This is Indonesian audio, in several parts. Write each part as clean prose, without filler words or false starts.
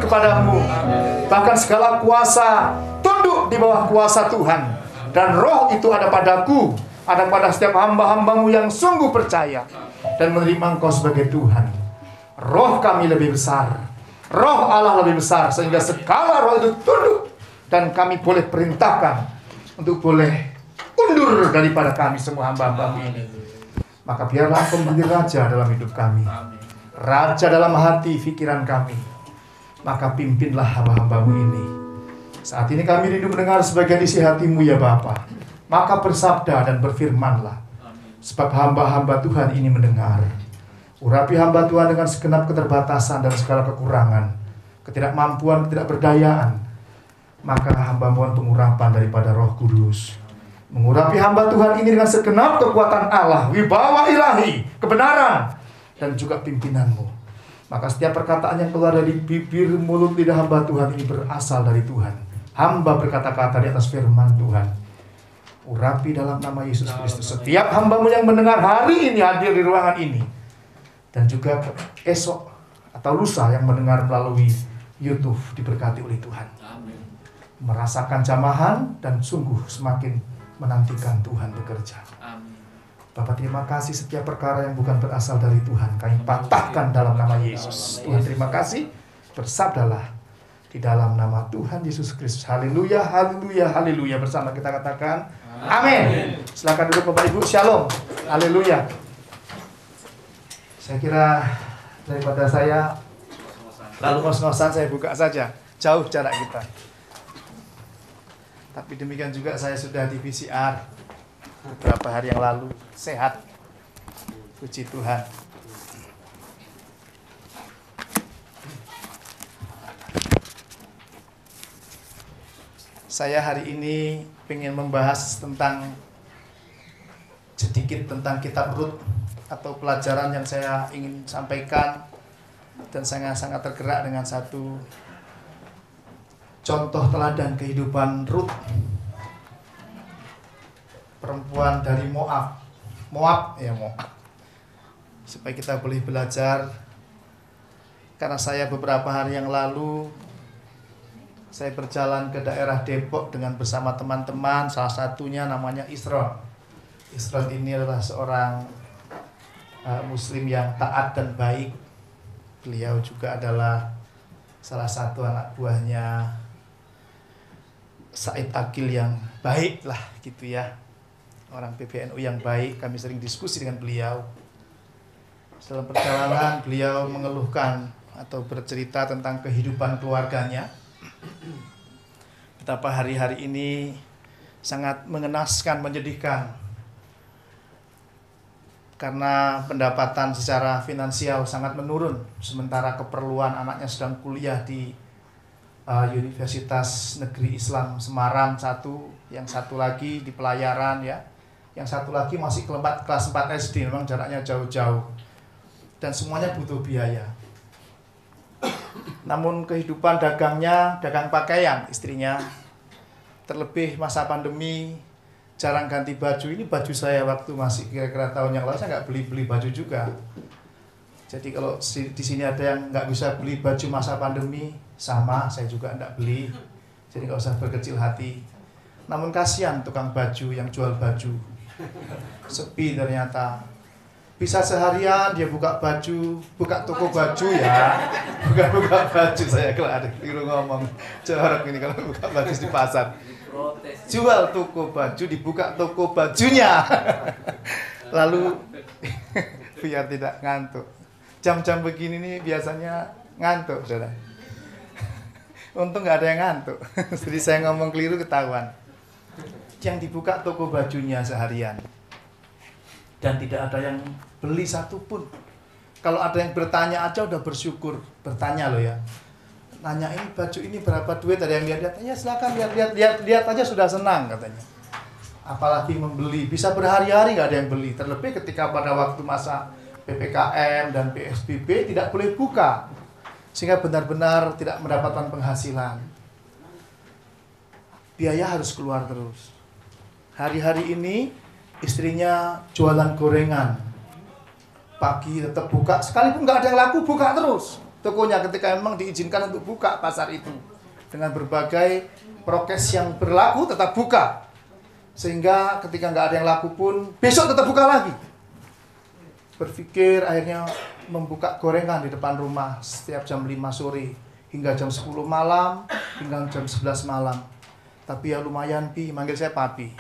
kepadamu. Bahkan segala kuasa tunduk di bawah kuasa Tuhan. Dan roh itu ada padaku, ada pada setiap hamba-hambamu yang sungguh percaya dan menerima Engkau sebagai Tuhan. Roh kami lebih besar, roh Allah lebih besar, sehingga segala roh itu tunduk. Dan kami boleh perintahkan untuk boleh undur daripada kami semua hamba-hambamu ini. Maka biarlah Engkau menjadi raja dalam hidup kami, raja dalam hati pikiran kami. Maka pimpinlah hamba-hambamu ini. Saat ini kami rindu mendengar sebagian isi hatimu ya Bapa. Maka bersabda dan berfirmanlah. Sebab hamba-hamba Tuhan ini mendengar. Urapi hamba Tuhan dengan segenap keterbatasan dan segala kekurangan, ketidakmampuan, ketidakberdayaan. Maka hamba mohon pengurapan daripada Roh Kudus. Mengurapi hamba Tuhan ini dengan segenap kekuatan Allah, wibawa ilahi, kebenaran, dan juga pimpinanmu. Maka setiap perkataan yang keluar dari bibir mulut lidah hamba Tuhan ini berasal dari Tuhan. Hamba berkata-kata di atas firman Tuhan. Urapi dalam nama Yesus Kristus setiap hambamu yang mendengar hari ini hadir di ruangan ini. Dan juga esok atau lusa yang mendengar melalui YouTube diberkati oleh Tuhan. Merasakan jamahan dan sungguh semakin menantikan Tuhan bekerja. Bapak terima kasih setiap perkara yang bukan berasal dari Tuhan kami patahkan dalam nama Yesus. Tuhan terima kasih, bersabdalah di dalam nama Tuhan Yesus Kristus. Haleluya, haleluya, haleluya. Bersama kita katakan amin. Silakan duduk Bapak Ibu, shalom. Haleluya. Saya kira daripada saya lalu ngos-ngosan, saya buka saja. Jauh jarak kita. Tapi demikian juga saya sudah di PCR beberapa hari yang lalu, sehat. Puji Tuhan. Saya hari ini ingin membahas sedikit tentang kitab Rut, atau pelajaran yang saya ingin sampaikan, dan saya sangat tergerak dengan satu contoh teladan kehidupan Rut, perempuan dari Moab, supaya kita boleh belajar. Karena saya beberapa hari yang lalu saya berjalan ke daerah Depok dengan bersama teman-teman, salah satunya namanya Isron. Isron ini adalah seorang Muslim yang taat dan baik. Beliau juga adalah salah satu anak buahnya Said Akil yang baik lah gitu ya. Orang PBNU yang baik, kami sering diskusi dengan beliau. Dalam perjalanan beliau mengeluhkan atau bercerita tentang kehidupan keluarganya. Betapa hari-hari ini sangat mengenaskan, menyedihkan. Karena pendapatan secara finansial sangat menurun, sementara keperluan anaknya sedang kuliah di Universitas Negeri Islam Semarang satu, yang satu lagi di pelayaran ya, yang satu lagi masih kelas 4 SD, memang jaraknya jauh-jauh, dan semuanya butuh biaya. Namun kehidupan dagangnya, dagang pakaian istrinya, terlebih masa pandemi, jarang ganti baju. Ini baju saya waktu masih kira-kira tahun yang lalu, saya nggak beli baju juga. Jadi kalau di sini ada yang nggak bisa beli baju masa pandemi, sama, saya juga nggak beli. Jadi nggak usah berkecil hati. Namun kasihan tukang baju yang jual baju, sepi ternyata. Bisa seharian dia buka toko baju ya, buka baju. Saya kalau ada keliru ngomong, jorok ini kalau buka baju di pasar. Jual toko baju, dibuka toko bajunya. Lalu biar tidak ngantuk. Jam-jam begini nih biasanya ngantuk, saudara. Untung nggak ada yang ngantuk. Jadi saya ngomong keliru ketahuan. Yang dibuka toko bajunya seharian. Dan tidak ada yang beli satupun. Kalau ada yang bertanya aja udah bersyukur. Bertanya loh ya. Nanya ini baju ini berapa duit, ada yang lihat-lihat. Ya silakan lihat aja sudah senang katanya. Apalagi membeli, bisa berhari-hari nggak ada yang beli. Terlebih ketika pada waktu masa PPKM dan PSBB tidak boleh buka. Sehingga benar-benar tidak mendapatkan penghasilan. Biaya harus keluar terus. Hari-hari ini istrinya jualan gorengan. Pagi tetap buka, sekalipun nggak ada yang laku, buka terus. tokonya ketika memang diizinkan untuk buka pasar itu. Dengan berbagai prokes yang berlaku tetap buka. Sehingga ketika nggak ada yang laku pun besok tetap buka lagi. Berpikir akhirnya membuka gorengan di depan rumah setiap jam 5 sore hingga jam 10 malam, hingga jam 11 malam. Tapi ya lumayan Pi, manggil saya Papi.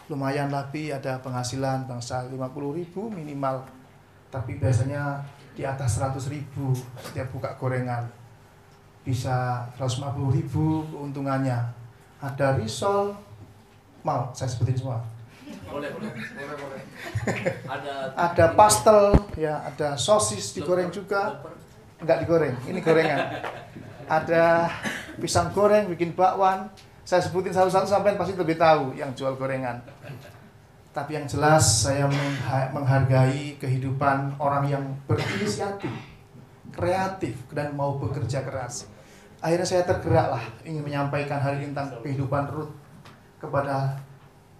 Lumayan lah Pi, ada penghasilan bangsa 50.000 minimal. Tapi biasanya di atas 100.000 setiap buka gorengan. Bisa 150.000 keuntungannya. Ada risol, mau saya sebutin semua. Boleh. Ada pastel, ya, ada sosis digoreng juga. Enggak digoreng, ini gorengan. Ada pisang goreng, bikin bakwan. Saya sebutin satu-satu sampai pasti lebih tahu yang jual gorengan. Tapi yang jelas saya menghargai kehidupan orang yang berinisiatif, kreatif, dan mau bekerja keras. Akhirnya saya tergerak lah ingin menyampaikan hari ini tentang kehidupan Ruth kepada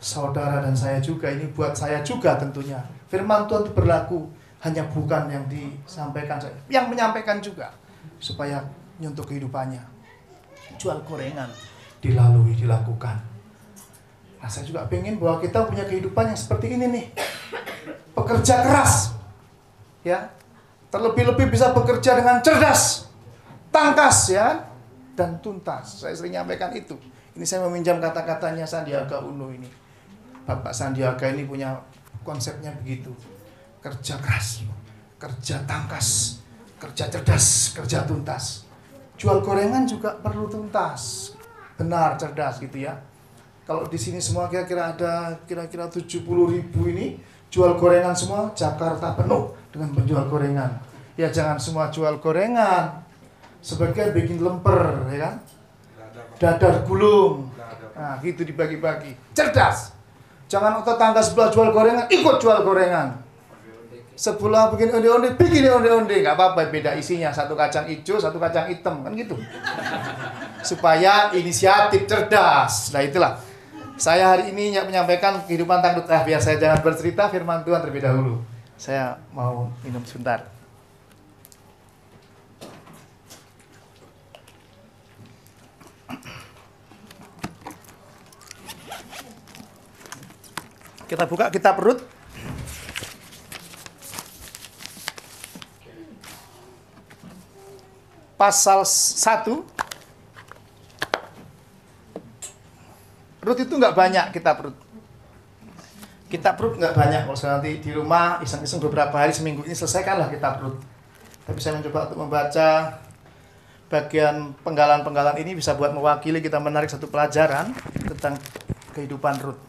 saudara dan saya juga. Ini buat saya juga tentunya. Firman Tuhan itu berlaku hanya bukan yang disampaikan saya, yang menyampaikan juga supaya nyuntuk kehidupannya. Jual gorengan dilakukan. Nah, saya juga pengen bahwa kita punya kehidupan yang seperti ini nih. Pekerja keras. Ya. Terlebih-lebih bisa bekerja dengan cerdas, tangkas ya, dan tuntas. Saya sering nyampaikan itu. Ini saya meminjam kata-katanya Sandiaga Uno ini. Bapak Sandiaga ini punya konsepnya begitu. Kerja keras, kerja tangkas, kerja cerdas, kerja tuntas. Jual gorengan juga perlu tuntas. Benar, cerdas gitu ya. Kalau di sini semua kira-kira ada 70.000 ini jual gorengan semua, Jakarta penuh dengan penjual gorengan. Ya jangan semua jual gorengan. Sebagian bikin lemper, ya kan? Dadar gulung. Nah, gitu dibagi-bagi. Cerdas. Jangan tetangga sebelah jual gorengan, ikut jual gorengan. Sebelah bikin onde-onde, bikin onde-onde. Nggak apa-apa, beda isinya. Satu kacang hijau, satu kacang hitam. Kan gitu. Supaya inisiatif, cerdas. Nah itulah. Saya hari ini menyampaikan kehidupan tanggut. Biar saya jangan bercerita firman Tuhan terlebih dahulu. Saya mau minum sebentar. Kita buka kitab Rut. Pasal 1. Rut itu nggak banyak kitab Rut. Kitab Rut nggak banyak. Kalau nanti di rumah iseng-iseng beberapa hari seminggu ini selesaikanlah kitab Rut. Tapi saya mencoba untuk membaca bagian penggalan-penggalan ini bisa buat mewakili kita menarik satu pelajaran tentang kehidupan Rut.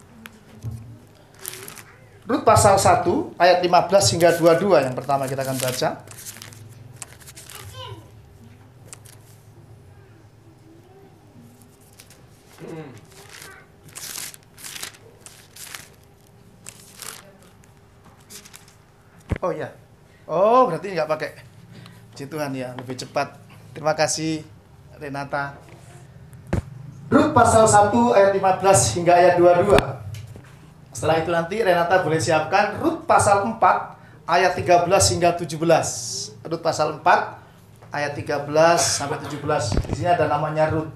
Rut pasal 1 ayat 15 hingga 22 yang pertama kita akan baca. Oh ya. Oh, berarti nggak pakai puji Tuhan ya, lebih cepat. Terima kasih Renata. Rut pasal 1 ayat 15 hingga ayat 22. Setelah itu nanti Renata boleh siapkan Rut pasal 4 ayat 13 hingga 17. Rut pasal 4 ayat 13 sampai 17. Di sini ada namanya Rut.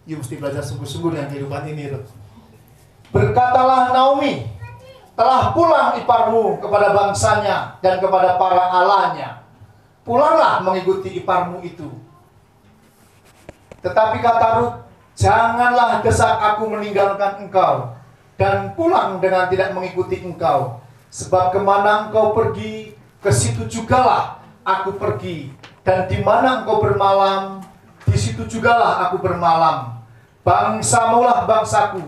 You mesti belajar sungguh-sungguh dengan kehidupan ini, Rut. Berkatalah Naomi, telah pulang iparmu kepada bangsanya dan kepada para allahnya. Pulanglah mengikuti iparmu itu. Tetapi kata Rut, janganlah desak aku meninggalkan engkau dan pulang dengan tidak mengikuti engkau. Sebab kemana engkau pergi, ke situ jugalah aku pergi. Dan di mana engkau bermalam, di situ jugalah aku bermalam. Bangsamu lah bangsaku,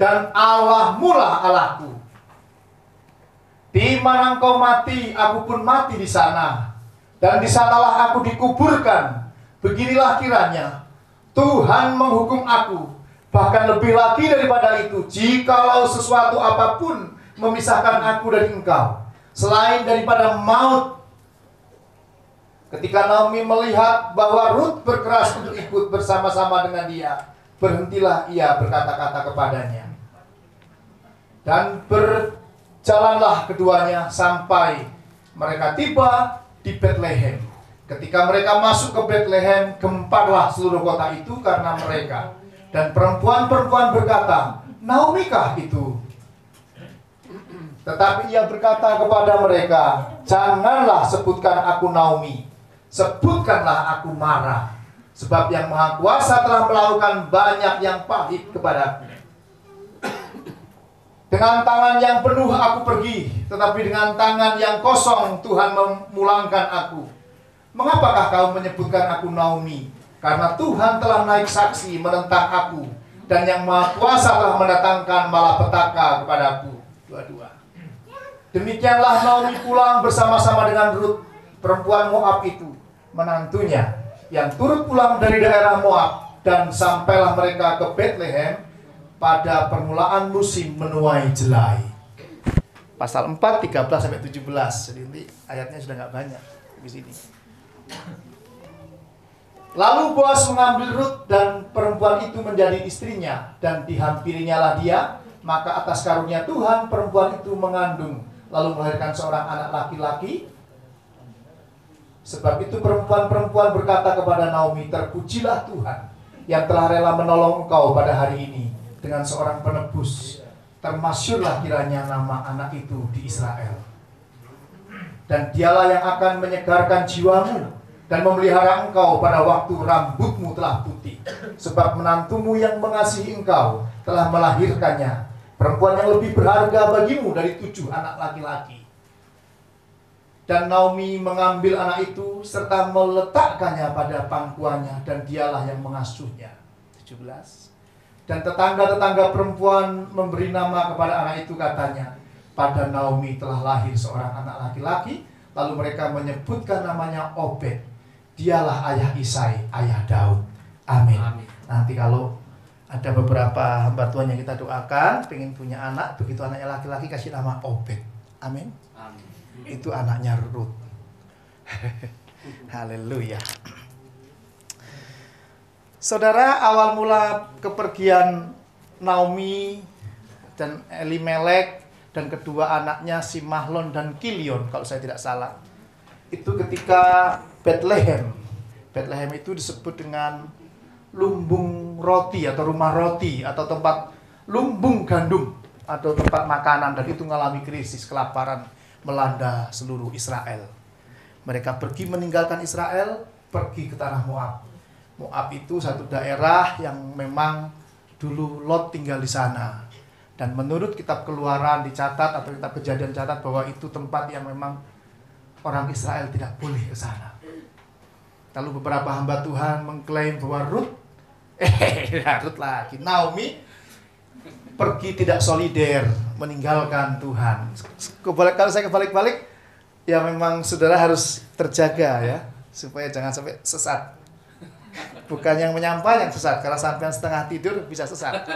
dan Allahmu lah Allahku. Di mana engkau mati, aku pun mati di sana. Dan di sanalah aku dikuburkan. Beginilah kiranya Tuhan menghukum aku. Bahkan lebih lagi daripada itu, jikalau sesuatu apapun memisahkan aku dari engkau, selain daripada maut. Ketika Naomi melihat bahwa Rut berkeras untuk ikut bersama-sama dengan dia, berhentilah ia berkata-kata kepadanya. Dan berjalanlah keduanya sampai mereka tiba di Bethlehem. Ketika mereka masuk ke Betlehem, gemparlah seluruh kota itu karena mereka. Dan perempuan-perempuan berkata, Naomi kah itu? Tetapi ia berkata kepada mereka, janganlah sebutkan aku Naomi, sebutkanlah aku Mara, sebab yang Maha Kuasa telah melakukan banyak yang pahit kepadaku. Dengan tangan yang penuh aku pergi, tetapi dengan tangan yang kosong Tuhan memulangkan aku. Mengapakah kau menyebutkan aku Naomi? Karena Tuhan telah naik saksi menentang aku, dan yang Maha Kuasa telah mendatangkan malapetaka kepadaku. Dua-dua. Demikianlah Naomi pulang bersama-sama dengan Rut, perempuan Moab itu, menantunya, yang turut pulang dari daerah Moab, dan sampailah mereka ke Betlehem pada permulaan musim menuai jelai. Pasal 4, 13-17. Jadi ini ayatnya sudah nggak banyak di sini. Lalu Boas mengambil Rut dan perempuan itu menjadi istrinya, dan dihampirinya lah dia. Maka atas karunia Tuhan perempuan itu mengandung, lalu melahirkan seorang anak laki-laki. Sebab itu perempuan-perempuan berkata kepada Naomi, terpujilah Tuhan yang telah rela menolong engkau pada hari ini dengan seorang penebus. Termasyurlah kiranya nama anak itu di Israel. Dan dialah yang akan menyegarkan jiwamu dan memelihara engkau pada waktu rambutmu telah putih. Sebab menantumu yang mengasihi engkau telah melahirkannya, perempuan yang lebih berharga bagimu dari 7 anak laki-laki. Dan Naomi mengambil anak itu serta meletakkannya pada pangkuannya, dan dialah yang mengasuhnya. 17. Dan tetangga-tetangga perempuan memberi nama kepada anak itu, katanya, pada Naomi telah lahir seorang anak laki-laki. Lalu mereka menyebutkan namanya Obed. Dialah ayah Isai, ayah Daud. Amin. Amin. Nanti kalau ada beberapa hamba Tuhan yang kita doakan pengen punya anak, begitu anaknya laki-laki kasih nama Obed. Amin. Amin. Itu anaknya Rut. Haleluya. Saudara, awal mula kepergian Naomi dan Elimelek dan kedua anaknya si Mahlon dan Kilion, kalau saya tidak salah, itu ketika Betlehem. Betlehem itu disebut dengan lumbung roti atau rumah roti atau tempat lumbung gandum atau tempat makanan, dan itu mengalami krisis kelaparan melanda seluruh Israel. Mereka pergi meninggalkan Israel, pergi ke tanah Moab. Moab itu satu daerah yang memang dulu Lot tinggal di sana. Dan menurut kitab Keluaran dicatat atau kitab Kejadian catat bahwa itu tempat yang memang orang Israel tidak boleh ke sana. Lalu beberapa hamba Tuhan mengklaim bahwa Rut lagi, Naomi pergi tidak solider, meninggalkan Tuhan. Kalau saya kebalik-balik, ya memang saudara harus terjaga ya, supaya jangan sampai sesat. Bukan yang menyampai yang sesat, karena sampai setengah tidur bisa sesat.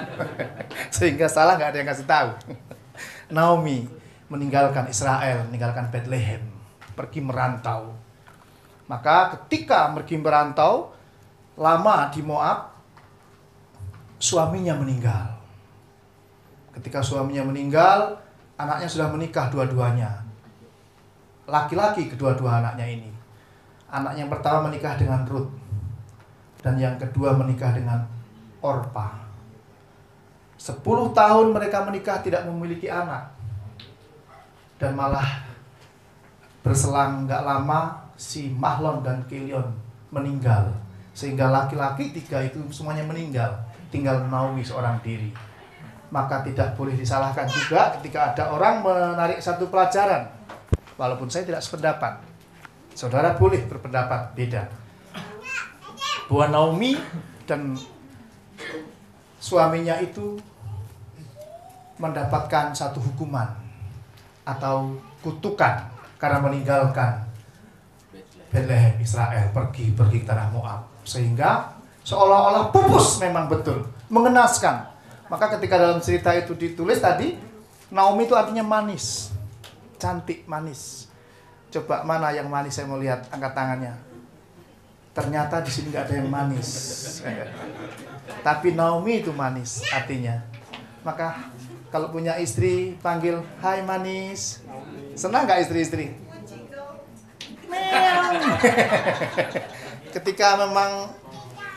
Sehingga salah nggak ada yang kasih tahu. Naomi meninggalkan Israel, meninggalkan Betlehem, pergi merantau. Maka ketika pergi merantau, lama di Moab, suaminya meninggal. Ketika suaminya meninggal, anaknya sudah menikah dua-duanya. Laki-laki kedua-dua anaknya ini. Anak yang pertama menikah dengan Rut, dan yang kedua menikah dengan Orpa. 10 tahun mereka menikah tidak memiliki anak. Dan malah berselang gak lama si Mahlon dan Kilion meninggal. Sehingga laki-laki 3 itu semuanya meninggal. Tinggal Naomi seorang diri. Maka tidak boleh disalahkan juga ketika ada orang menarik satu pelajaran. Walaupun saya tidak sependapat. Saudara boleh berpendapat beda. Bahwa Naomi dan suaminya itu mendapatkan satu hukuman atau kutukan karena meninggalkan Betlehem Israel, pergi ke tanah Moab, sehingga seolah-olah pupus memang betul, mengenaskan. Maka ketika dalam cerita itu ditulis tadi, Naomi itu artinya manis, cantik, manis. Coba mana yang manis, saya mau lihat, angkat tangannya. Ternyata di sini nggak ada yang manis. Tapi Naomi itu manis artinya. Maka kalau punya istri panggil, hai manis. Senang nggak istri-istri? Ketika memang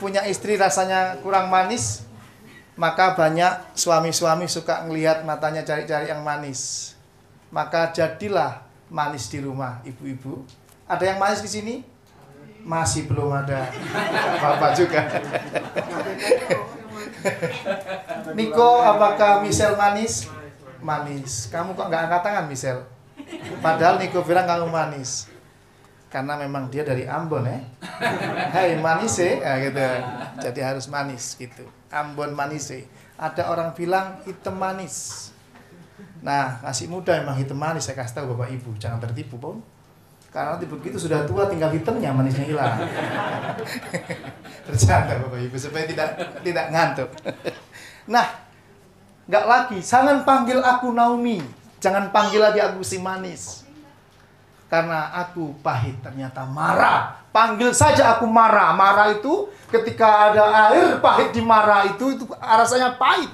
punya istri rasanya kurang manis, maka banyak suami-suami suka ngelihat matanya cari-cari yang manis. Maka jadilah manis di rumah, ibu-ibu. Ada yang manis di sini? Masih belum ada. Bapak juga. Niko, apakah Michelle manis? Manis. Kamu kok nggak angkat tangan, Michelle? Padahal Niko bilang kamu manis. Karena memang dia dari Ambon, ya. Hai manis, gitu. Jadi harus manis gitu. Ambon manis. Ada orang bilang hitam manis. Nah, nasi muda memang hitam manis. Saya kasih tahu Bapak Ibu, jangan tertipu, Bang. Karena nanti begitu sudah tua tinggal hitamnya, manisnya hilang. Bercanda Bapak Ibu supaya tidak ngantuk. Nah, nggak lagi. Jangan panggil aku Naomi. Jangan panggil lagi aku si manis. Karena aku pahit, ternyata marah. Panggil saja aku marah. Marah itu ketika ada air pahit di marah itu rasanya pahit.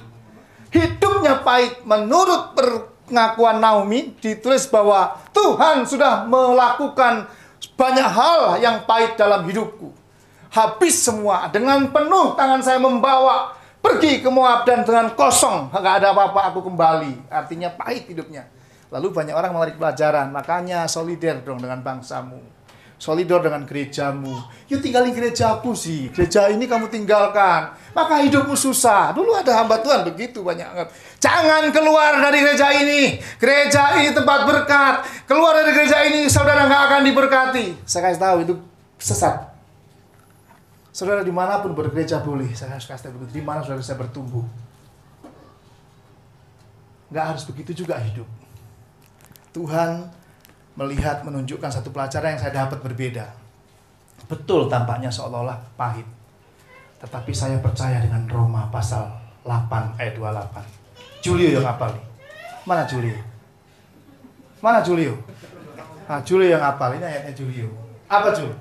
Hidupnya pahit. Menurut pengakuan Naomi ditulis bahwa Tuhan sudah melakukan banyak hal yang pahit dalam hidupku. Habis semua. Dengan penuh tangan saya membawa pergi ke Moab dan dengan kosong. Nggak ada apa-apa aku kembali. Artinya pahit hidupnya. Lalu banyak orang menarik pelajaran. Makanya solider dong dengan bangsamu. Solider dengan gerejamu. Yuk tinggalin gerejaku sih. Gereja ini kamu tinggalkan. Maka hidupmu susah. Dulu ada hamba Tuhan begitu banyak. Jangan keluar dari gereja ini. Gereja ini tempat berkat. Keluar dari gereja ini saudara nggak akan diberkati. Saya kasih tahu itu sesat. Saudara dimanapun bergereja boleh. Saya harus kasih tahu begitu. Dimana saudara bisa bertumbuh. Nggak harus begitu juga hidup. Tuhan melihat, menunjukkan satu pelajaran yang saya dapat berbeda. Betul tampaknya seolah-olah pahit. Tetapi saya percaya dengan Roma pasal 8 ayat 28. Julio yang hafal nih. Mana Julio? Mana Julio? Nah, Julio yang hafal. Ini ayatnya Julio. Apa Julio?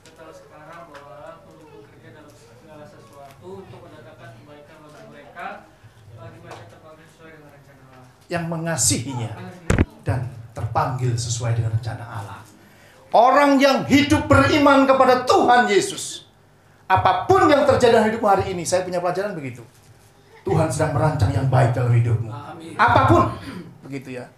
Ketahui sekarang bahwa perlu bekerja dalam segala sesuatu untuk mendatangkan kebaikan bagi mereka terpanggil sesuai dengan rencana Allah. Yang mengasihinya dan terpanggil sesuai dengan rencana Allah. Orang yang hidup beriman kepada Tuhan Yesus. Apapun yang terjadi dalam hidupmu hari ini, saya punya pelajaran begitu. Tuhan sedang merancang yang baik dalam hidupmu. Amin. Apapun. Begitu ya.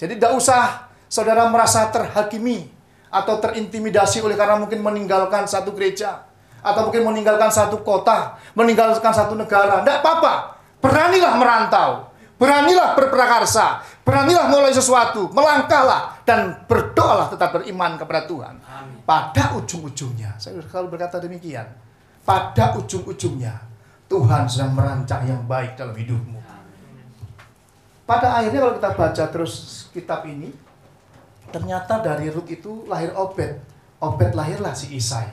Jadi tidak usah saudara merasa terhakimi atau terintimidasi oleh karena mungkin meninggalkan satu gereja. Atau mungkin meninggalkan satu kota. Meninggalkan satu negara. Tidak apa-apa. Beranilah merantau. Beranilah berprakarsa, beranilah mulai sesuatu, melangkahlah dan berdoalah tetap beriman kepada Tuhan. Amin. Pada ujung-ujungnya, saya selalu berkata demikian. Pada ujung-ujungnya Tuhan sedang merancang yang baik dalam hidupmu. Pada akhirnya kalau kita baca terus kitab ini, ternyata dari Rut itu lahir Obed. Obed lahirlah si Isai.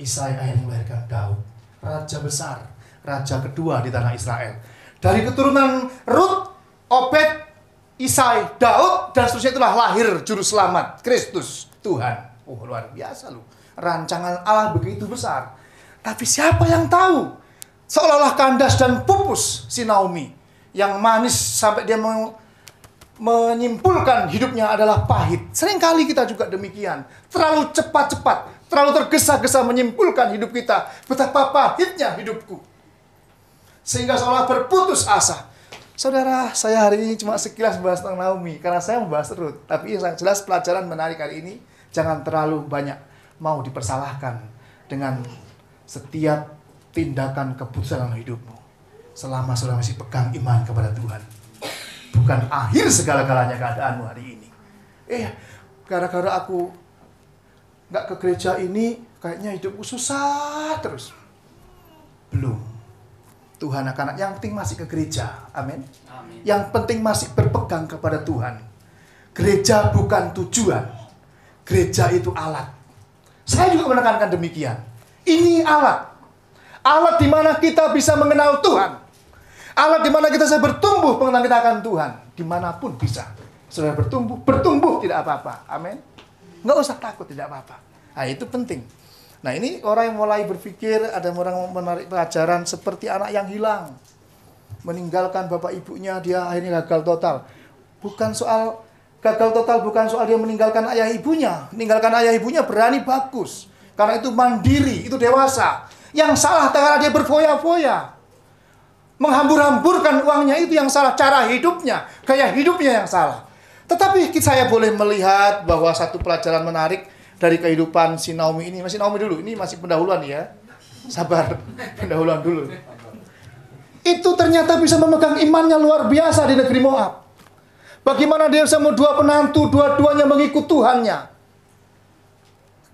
Isai akhirnya melahirkan Daud, raja besar, raja kedua di tanah Israel. Dari keturunan Rut, Obed, Isai, Daud, dan seterusnya itulah lahir juru selamat, Kristus, Tuhan. Luar biasa loh. Rancangan Allah begitu besar. Tapi siapa yang tahu? Seolah-olah kandas dan pupus si Naomi. Yang manis sampai dia menyimpulkan hidupnya adalah pahit. Seringkali kita juga demikian. Terlalu cepat-cepat, terlalu tergesa-gesa menyimpulkan hidup kita. Betapa pahitnya hidupku. Sehingga seolah berputus asa. Saudara, saya hari ini cuma sekilas membahas tentang Naomi. Karena saya membahas Rut. Tapi yang jelas pelajaran menarik hari ini. Jangan terlalu banyak mau dipersalahkan dengan setiap tindakan keputusan dalam hidupmu. Selama saudara masih pegang iman kepada Tuhan. Bukan akhir segala-galanya keadaanmu hari ini. Gara-gara aku gak ke gereja ini, kayaknya hidupku susah terus. Belum. Tuhan akan, yang penting masih ke gereja. Amin. Yang penting masih berpegang kepada Tuhan. Gereja bukan tujuan. Gereja itu alat. Saya juga menekankan demikian. Ini alat. Alat di mana kita bisa mengenal Tuhan. Alat di mana kita bisa bertumbuh pengenalan kita akan Tuhan. Dimanapun bisa. Saudara bertumbuh tidak apa-apa. Amin. Nggak usah takut, tidak apa-apa. Nah, itu penting. Nah, ini orang yang mulai berpikir, ada orang menarik pelajaran seperti anak yang hilang. Meninggalkan bapak ibunya, dia akhirnya gagal total. Bukan soal Gagal total bukan soal dia meninggalkan ayah ibunya. Meninggalkan ayah ibunya berani, bagus. Karena itu mandiri, itu dewasa. Yang salah karena dia berfoya-foya. Menghambur-hamburkan uangnya itu yang salah. Cara hidupnya, gaya hidupnya yang salah. Tetapi saya boleh melihat bahwa satu pelajaran menarik dari kehidupan si Naomi ini. Masih Naomi dulu, ini masih pendahuluan ya. Sabar, pendahuluan dulu. Itu ternyata bisa memegang imannya luar biasa di negeri Moab. Bagaimana dia sama dua penantu, dua-duanya mengikut Tuhannya.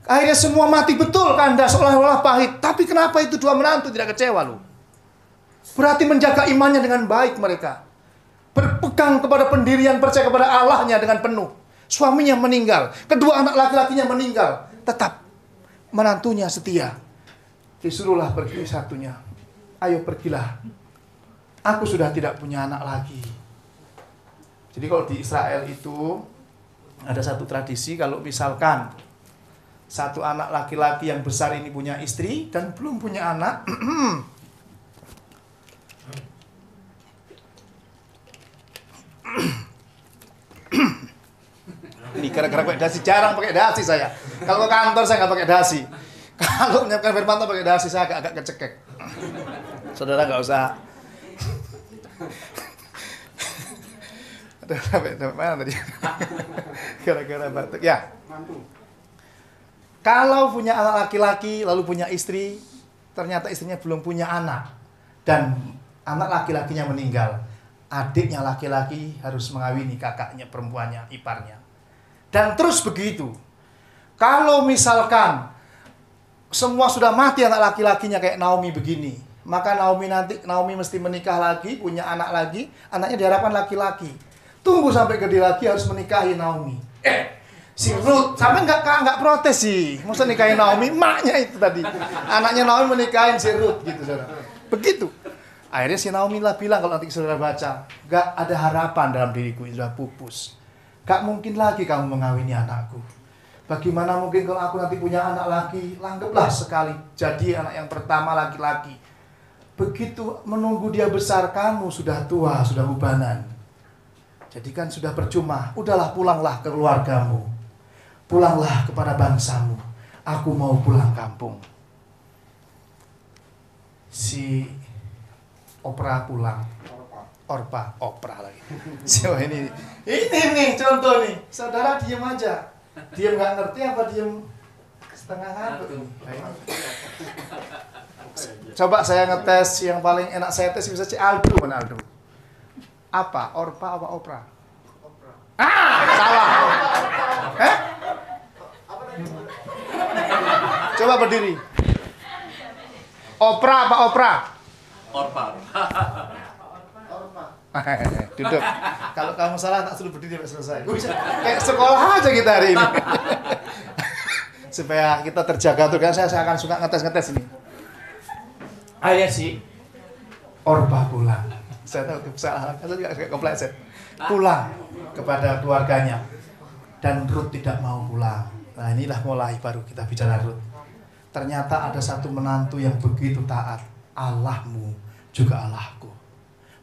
Akhirnya semua mati betul, kanda seolah-olah pahit. Tapi kenapa itu dua menantu tidak kecewa loh? Berarti menjaga imannya dengan baik mereka. Berpegang kepada pendirian, percaya kepada Allahnya dengan penuh. Suaminya meninggal, kedua anak laki-lakinya meninggal. Tetap menantunya setia. Disuruhlah pergi satunya. Ayo pergilah. Aku sudah tidak punya anak lagi. Jadi kalau di Israel itu ada satu tradisi, kalau misalkan satu anak laki-laki yang besar ini punya istri dan belum punya anak, ini gara-gara pakai dasi, jarang pakai dasi saya. Kalau ke kantor saya nggak pakai dasi. Kalau menyiapkan firman pakai dasi saya agak kecekek. Saudara nggak usah. Sampai mana tadi? Gara-gara batuk. Ya. Kalau punya anak laki-laki lalu punya istri, ternyata istrinya belum punya anak dan anak laki-lakinya meninggal, adiknya laki-laki harus mengawini kakaknya perempuannya, iparnya. Dan terus begitu. Kalau misalkan semua sudah mati anak laki-lakinya kayak Naomi begini, maka Naomi mesti menikah lagi, punya anak lagi, anaknya diharapkan laki-laki. Tunggu sampai gede lagi harus menikahi Naomi. Si Ruth sampai nggak protes sih, masa nikahin Naomi, maknya itu tadi. Anaknya Naomi menikahin si Ruth gitu, saudara. Begitu. Akhirnya si Naomi lah bilang, kalau nanti saudara baca, nggak ada harapan dalam diriku, sudah pupus. Nggak mungkin lagi kamu mengawini anakku. Bagaimana mungkin kalau aku nanti punya anak lagi, langgeplah sekali jadi anak yang pertama laki-laki. Begitu menunggu dia besar, kamu sudah tua, sudah ubanan. Jadi kan sudah percuma, udahlah pulanglah ke keluargamu. Pulanglah kepada bangsamu. Aku mau pulang kampung. Si Orpa pulang. Orpa lagi. So ini nih contoh nih. Saudara diem aja. Diem nggak ngerti apa diem setengah ngantuk. Coba saya ngetes yang paling enak saya tes bisa Aldo, mana Aldo? Apa? Orpa apa Opra? Salah. Coba berdiri. Opra apa Opra? Orpa. Duduk. Kalau kamu salah tak suruh berdiri sampai selesai. Bisa kayak sekolah aja kita hari ini. Supaya kita terjaga tuh kan saya akan suka ngetes ini. Ayo sih. Orpa pulang. Saya tahu kesalahan, saya juga kepleset. Pulang kepada keluarganya. Dan Ruth tidak mau pulang. Nah inilah mulai baru kita bicara Ruth. Ternyata ada satu menantu yang begitu taat. Allahmu juga Allahku.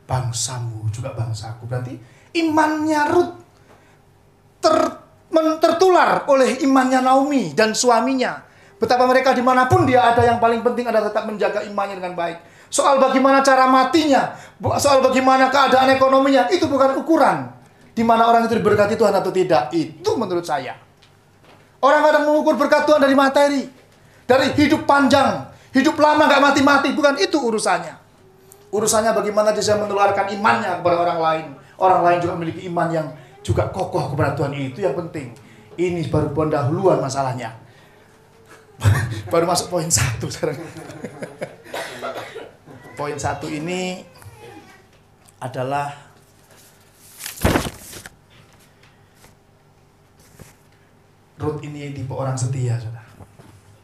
Bangsamu juga bangsaku. Berarti imannya Ruth tertular oleh imannya Naomi dan suaminya. Betapa mereka dimanapun dia ada, yang paling penting adalah tetap menjaga imannya dengan baik. Soal bagaimana cara matinya, soal bagaimana keadaan ekonominya, itu bukan ukuran di mana orang itu diberkati Tuhan atau tidak. Itu menurut saya. Orang kadang mengukur berkat Tuhan dari materi, dari hidup panjang, hidup lama gak mati-mati. Bukan itu urusannya. Urusannya bagaimana dia menularkan imannya kepada orang lain. Orang lain juga memiliki iman yang juga kokoh kepada Tuhan. Itu yang penting. Ini baru pendahuluan masalahnya. Baru masuk poin 1 sekarang. Poin 1 ini adalah Ruth ini tipe orang setia, saudara.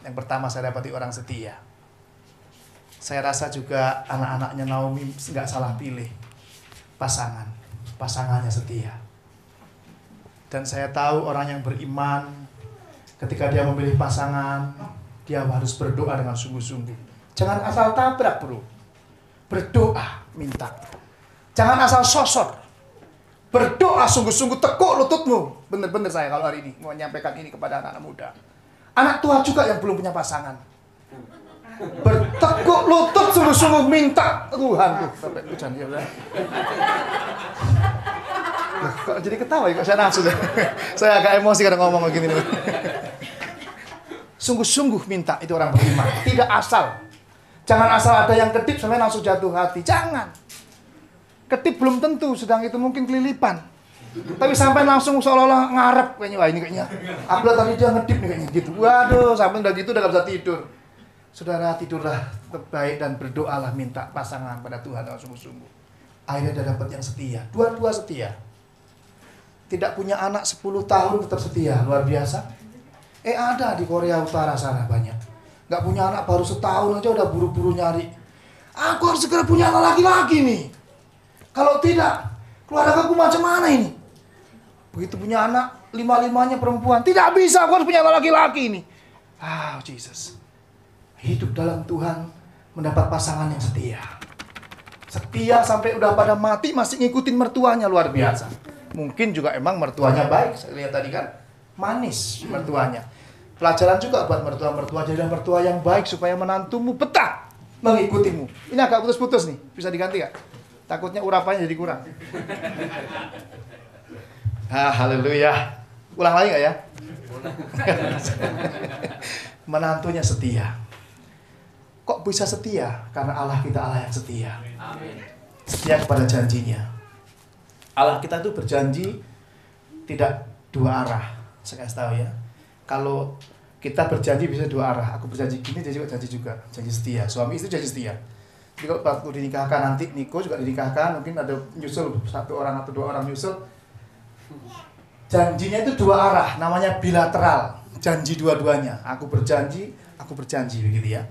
Yang pertama saya dapati orang setia. Saya rasa juga anak-anaknya Naomi nggak salah pilih pasangannya setia. Dan saya tahu orang yang beriman ketika dia memilih pasangan, dia harus berdoa dengan sungguh-sungguh. Jangan asal tabrak, bro. Berdoa, minta. Jangan asal sosor. Berdoa sungguh-sungguh, tekuk lututmu. Bener-bener saya kalau hari ini mau menyampaikan ini kepada anak-anak muda. Anak tua juga yang belum punya pasangan. Bertekuk lutut sungguh-sungguh minta Tuhan tuh sampai hujan ya. Kok jadi ketawa ya, kok saya nafsu. Saya agak emosi kadang ngomong begini. Sungguh-sungguh minta, itu orang beriman. Tidak asal. Jangan asal ada yang ketip sampai langsung jatuh hati. Jangan. Ketip belum tentu, sedang itu mungkin kelilipan. Tapi sampai langsung seolah-olah ngarep kayaknya. Wah ini kayaknya. Aku lihat tadi dia ngedip nih kayaknya gitu. Waduh, sampai udah gitu udah gak bisa tidur. Saudara, tidurlah terbaik dan berdoalah minta pasangan pada Tuhan dengan sungguh-sungguh. Akhirnya udah dapat yang setia. Dua-dua setia. Tidak punya anak 10 tahun tetap setia. Luar biasa. Ada di Korea Utara sana banyak. Gak punya anak baru setahun aja udah buru-buru nyari. Aku harus segera punya anak laki-laki nih. Kalau tidak, keluarga aku macam mana ini? Begitu punya anak, 5-5-nya perempuan. Tidak bisa, aku harus punya anak laki-laki ini. Jesus. Hidup dalam Tuhan mendapat pasangan yang setia. Setia sampai udah pada mati masih ngikutin mertuanya, luar biasa. Mungkin juga emang mertuanya baik. Saya lihat tadi kan manis mertuanya. Pelajaran juga buat mertua-mertua, jadi mertua yang baik supaya menantumu betah mengikutimu. Ini agak putus-putus nih, bisa diganti gak? Takutnya urapannya jadi kurang. Haleluya. Ulang lagi gak ya? Menantunya setia. Kok bisa setia? Karena Allah kita Allah yang setia. Setia kepada janjinya. Allah kita itu berjanji tidak dua arah. Saya kasih tahu ya. Kalau kita berjanji bisa dua arah. Aku berjanji gini, dia juga janji juga. Janji setia. Suami istri janji setia. Jadi kalau waktu dinikahkan nanti, Niko juga dinikahkan, mungkin ada nyusul, 1 orang atau 2 orang nyusul. Janjinya itu dua arah, namanya bilateral. Janji dua-duanya. Aku berjanji, begitu ya.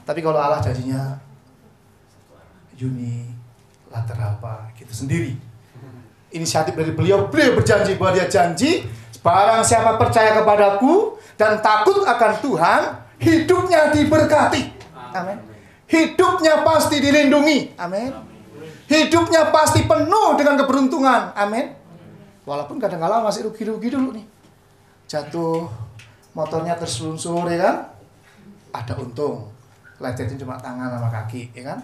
Tapi kalau Allah janjinya unilateral Pak, gitu sendiri. Inisiatif dari beliau berjanji bahwa dia janji, barang siapa percaya kepadaku dan takut akan Tuhan, hidupnya diberkati. Amin. Hidupnya pasti dilindungi. Amin. Hidupnya pasti penuh dengan keberuntungan. Amin. Walaupun kadang-kadang masih rugi-rugi dulu nih. Jatuh, motornya terselunsur ya kan? Ada untung. Lecetnya cuma tangan sama kaki, ya kan?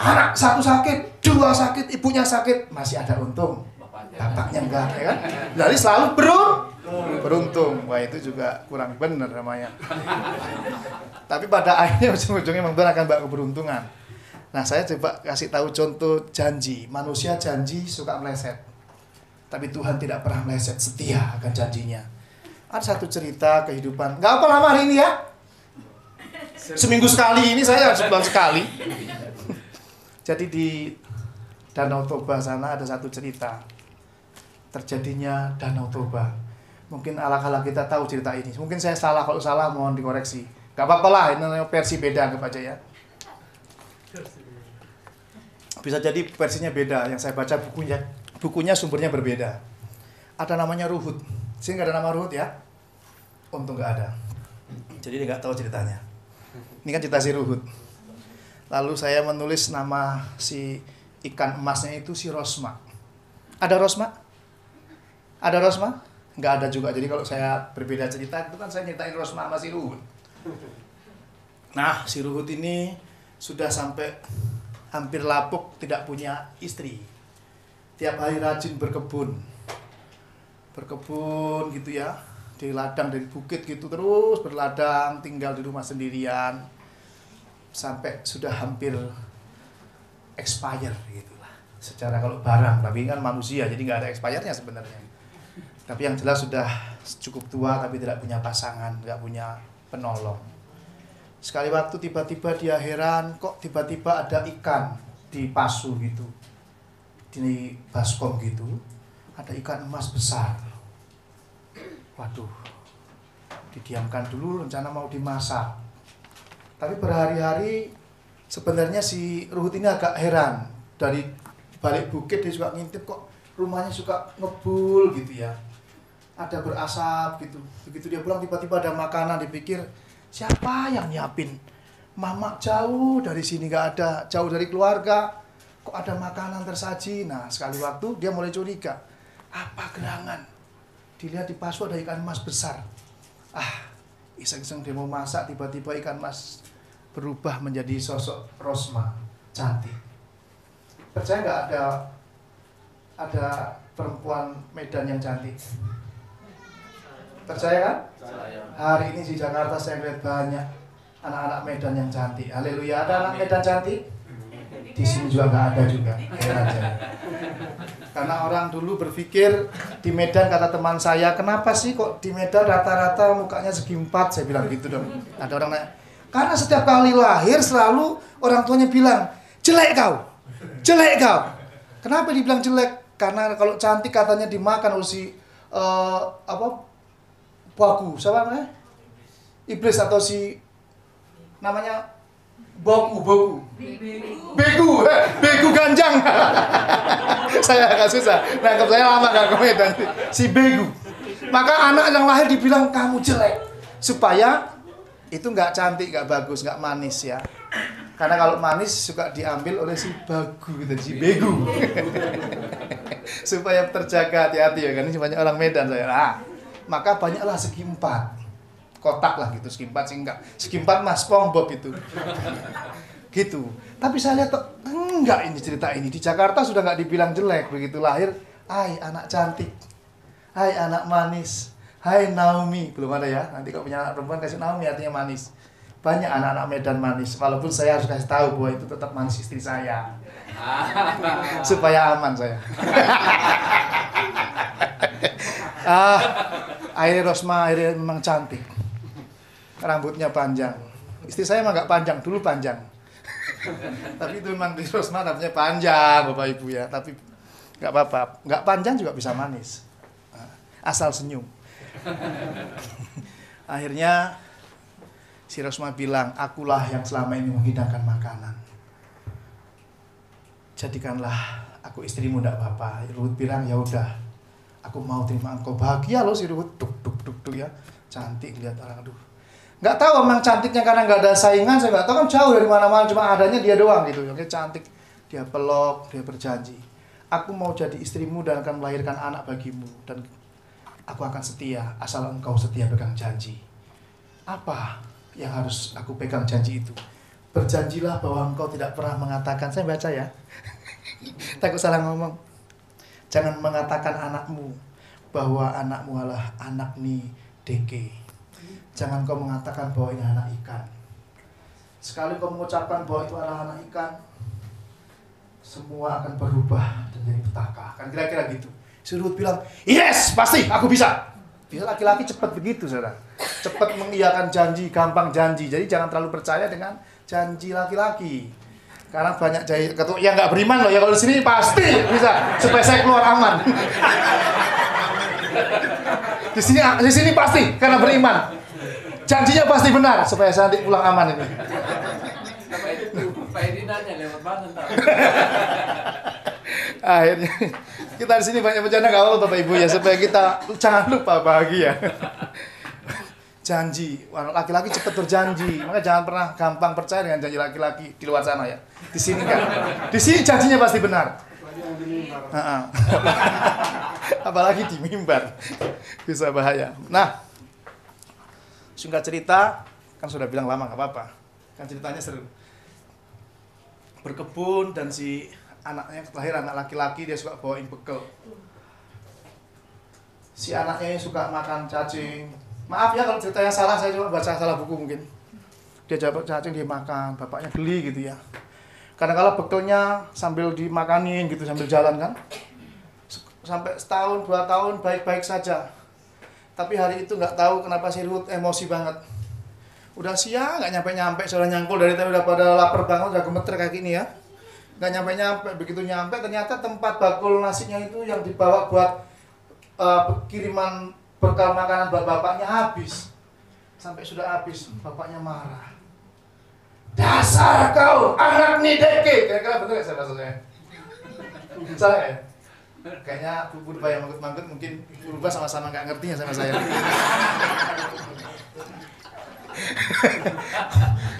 Anak 1 sakit, 2 sakit, ibunya sakit, masih ada untung. Bapaknya enggak, ya kan? Jadi selalu beruntung. Wah, itu juga kurang benar namanya. Tapi pada akhirnya ujung-ujungnya memang Tuhan akan bawa keberuntungan. Nah, saya coba kasih tahu contoh janji. Manusia janji suka meleset. Tapi Tuhan tidak pernah meleset, setia akan janjinya. Ada satu cerita kehidupan. Enggak apa lama hari ini ya. Seminggu sekali, ini saya sebulan sekali. Jadi di Danau Toba sana ada satu cerita. Terjadinya Danau Toba. Mungkin ala-ala kita tahu cerita ini. Mungkin saya salah, kalau salah mohon dikoreksi. Gak apa-apa lah, ini versi beda anggap aja ya. Bisa jadi versinya beda, yang saya baca bukunya sumbernya berbeda. Ada namanya Ruhut. Sini gak ada nama Ruhut ya? Untung gak ada. Jadi dia gak tahu ceritanya. Ini kan cerita si Ruhut. Lalu saya menulis nama si ikan emasnya itu si Rosma. Ada Rosma? Ada Rosma? Nggak ada juga. Jadi kalau saya berbeda cerita itu kan saya nyeritain Rosma sama si Ruhut. Nah, si Ruhut ini sudah sampai hampir lapuk, tidak punya istri. Tiap hari rajin berkebun gitu ya, di ladang, dari bukit gitu, terus berladang, tinggal di rumah sendirian sampai sudah hampir expire gitulah. Secara kalau barang, tapi kan manusia jadi nggak ada expire-nya sebenarnya. Tapi yang jelas sudah cukup tua tapi tidak punya pasangan, nggak punya penolong. Sekali waktu tiba-tiba dia heran, kok tiba-tiba ada ikan di pasu gitu, di baskom gitu, ada ikan emas besar. Waduh, didiamkan dulu, rencana mau dimasak. Tapi berhari-hari sebenarnya si Ruhut ini agak heran. Dari balik bukit dia suka ngintip, kok rumahnya suka ngebul gitu ya, ada berasap gitu. Begitu dia pulang tiba-tiba ada makanan, dipikir siapa yang nyiapin? Mama jauh dari sini, nggak ada, jauh dari keluarga. kok ada makanan tersaji. Nah, sekali waktu dia mulai curiga. Apa gerangan? Dilihat di pasu ada ikan mas besar. Iseng-iseng dia mau masak, tiba-tiba ikan mas berubah menjadi sosok Rosma, cantik. Percaya nggak ada perempuan Medan yang cantik? Percaya kan? Hari ini di Jakarta saya lihat banyak anak-anak Medan yang cantik. Haleluya, ada anak Medan cantik? Di sini juga nggak ada juga. Karena orang dulu berpikir di Medan, kata teman saya, kenapa sih kok di Medan rata-rata mukanya segi 4? Saya bilang gitu dong. Ada orang nanya, karena setiap kali lahir selalu orang tuanya bilang, jelek kau, jelek kau. Kenapa dibilang jelek? Karena kalau cantik katanya dimakan oleh si Bagu, siapa namanya? Iblis atau si namanya Begu ganjang. Saya agak susah. Nangkep saya lama gak komentar. Si Begu. Maka anak yang lahir dibilang kamu jelek. Supaya itu nggak cantik, nggak bagus, nggak manis ya. Karena kalau manis suka diambil oleh si Bagu gitu, si Begu. Supaya terjaga, hati-hati ya, kan ini banyak orang Medan saya. Maka banyaklah segi 4. Kotak lah gitu, segi 4 sih enggak. Segi 4 Mas SpongeBob itu. Gitu. Tapi saya lihat enggak, ini cerita ini di Jakarta sudah enggak dibilang jelek, begitu lahir, hai anak cantik. Hai anak manis. Hai Naomi, belum ada ya. Nanti kalau punya anak perempuan kasih Naomi artinya manis. Banyak anak-anak Medan manis, walaupun saya harus kasih tahu bahwa itu tetap manis istri saya. Supaya aman saya. Akhirnya Rosma memang cantik. Rambutnya panjang. Istri saya emang nggak panjang, dulu panjang. Tapi itu memang di Rosma rambutnya panjang, Bapak Ibu ya. Tapi nggak apa-apa, nggak panjang juga bisa manis. Asal senyum. Akhirnya si Rosma bilang, akulah yang selama ini menghidangkan makanan. Jadikanlah aku istrimu, ndak apa-apa. Ruth bilang, ya udah. Aku mau terima engkau. Bahagia loh si Ruth, duk ya, cantik lihat orang, aduh. Nggak tahu memang cantiknya karena nggak ada saingan, saya nggak tahu, kan jauh dari mana-mana, cuma adanya dia doang gitu. Oke, cantik, dia peluk, dia berjanji, aku mau jadi istrimu dan akan melahirkan anak bagimu dan aku akan setia asal engkau setia pegang janji. Apa yang harus aku pegang janji itu? Berjanjilah bahwa engkau tidak pernah mengatakan, saya baca ya, takut salah ngomong. Jangan mengatakan anakmu bahwa anakmu adalah anak ni deke. Jangan kau mengatakan bahwa ini anak ikan. Sekali kau mengucapkan bahwa itu adalah anak ikan, semua akan berubah dan jadi petaka. Kan kira-kira gitu. Si Ruth bilang, yes, pasti aku bisa. Bisa laki-laki cepat begitu, saudara. Cepat mengiyakan janji, gampang janji. Jadi jangan terlalu percaya dengan janji laki-laki. Karena banyak ketua yang nggak beriman loh ya, kalau di sini pasti bisa supaya saya keluar aman. Di sini pasti karena beriman. Janjinya pasti benar supaya saya nanti pulang aman ini. Pak Edi nanya lewat mana ntar? Akhirnya kita di sini banyak bercanda nggak apa-apa Bapak Ibu ya, supaya kita jangan lupa bahagia. Janji, laki-laki cepat berjanji, maka jangan pernah gampang percaya dengan janji laki-laki di luar sana ya. Di sini kan, di sini janjinya pasti benar. Apalagi di mimbar, bisa bahaya. Nah, singkat cerita, kan sudah bilang lama nggak apa-apa, kan ceritanya seru. Berkebun dan si anaknya lahir anak laki-laki, dia suka bawain bekal. Si anaknya suka makan cacing. Maaf ya kalau ceritanya salah, saya cuma baca salah buku mungkin. Dia dapat cacing, dia makan, bapaknya geli gitu ya. Kadang-kadang bekalnya sambil dimakanin gitu, sambil jalan kan. Sampai setahun, 2 tahun baik-baik saja. Tapi hari itu nggak tahu kenapa si Ruth emosi banget. Udah siang, nggak nyampe-nyampe, sudah nyangkul dari tadi udah pada lapar banget, udah gemeter kayak gini ya. Nggak nyampe-nyampe, begitu nyampe ternyata tempat bakul nasinya itu yang dibawa buat kiriman bekal makanan buat bapaknya habis. Sampai sudah habis, bapaknya marah. Dasar kau, anak nideke. Kira-kira betul gak saya bahasanya? Salah ya? Kayaknya Bu Purba yang manggut-manggut, mungkin Bu Purba sama-sama gak ngerti ya sama saya.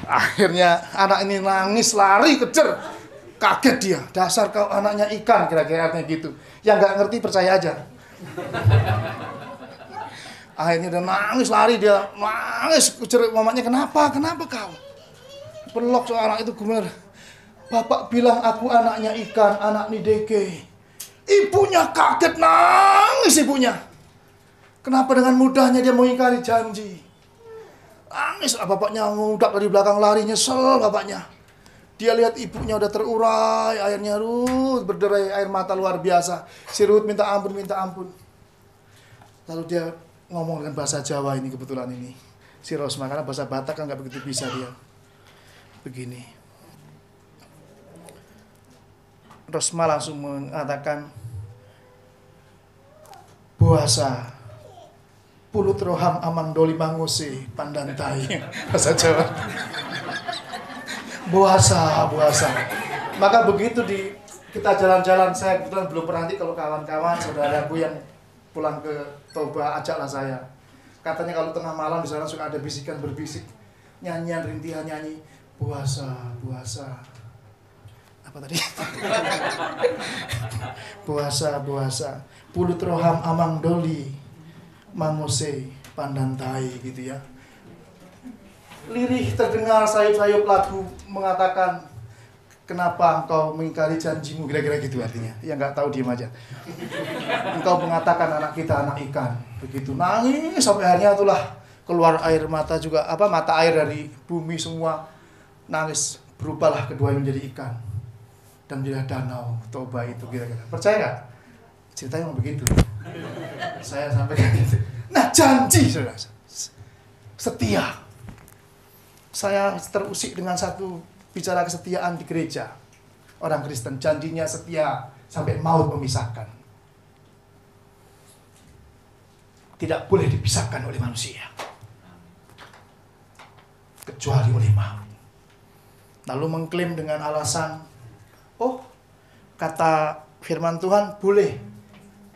Akhirnya anak ini nangis, lari, kejar. Kaget dia, dasar kau anaknya ikan, kira-kira artinya gitu. Yang nggak ngerti percaya aja. Akhirnya dia nangis, lari dia, nangis. Cerit mamanya, kenapa kau? Pelok seorang itu benar. Bapak bilang aku anaknya ikan, anak Nideke. Ibunya kaget, nangis ibunya. Kenapa dengan mudahnya dia mengingkari janji? Nangis, bapaknya ngudak dari belakang lari, nyesel bapaknya. Dia lihat ibunya udah terurai, airnya Ruth berderai air mata luar biasa. Si Ruth minta ampun. Lalu dia ngomong dengan bahasa Jawa ini kebetulan ini. Si Rosma, karena bahasa Batak kan nggak begitu bisa dia. Begini. Rosma langsung mengatakan, Buasa, pulut roham amang doli mangose pandantai. Bahasa Jawa. Buasa. Maka begitu kita jalan-jalan, saya kebetulan belum pernah nanti kalau kawan-kawan, saudaraku yang pulang ke Toba, ajaklah saya. Katanya kalau tengah malam di sana suka ada bisikan berbisik, nyanyian, rintihan nyanyi, buasa. Apa tadi? Buasa. Pulut roham amang doli mangose pandantai gitu ya. Lirih terdengar sayup-sayup lagu mengatakan, kenapa engkau mengingkari janjimu, kira-kira gitu artinya. Ya nggak tahu, diem aja. Engkau mengatakan anak kita anak ikan, begitu nangis sampai akhirnya itulah keluar air mata juga, mata air dari bumi semua nangis, berubahlah keduanya menjadi ikan dan menjadi danau Toba itu, kira-kira. Percaya nggak? Ceritanya memang begitu. Saya sampaikan gitu. Nah, janji saudara, setia. Saya terusik dengan satu bicara kesetiaan di gereja. Orang Kristen janjinya setia sampai maut memisahkan. Tidak boleh dipisahkan oleh manusia, kecuali oleh maut. Lalu mengklaim dengan alasan, kata firman Tuhan boleh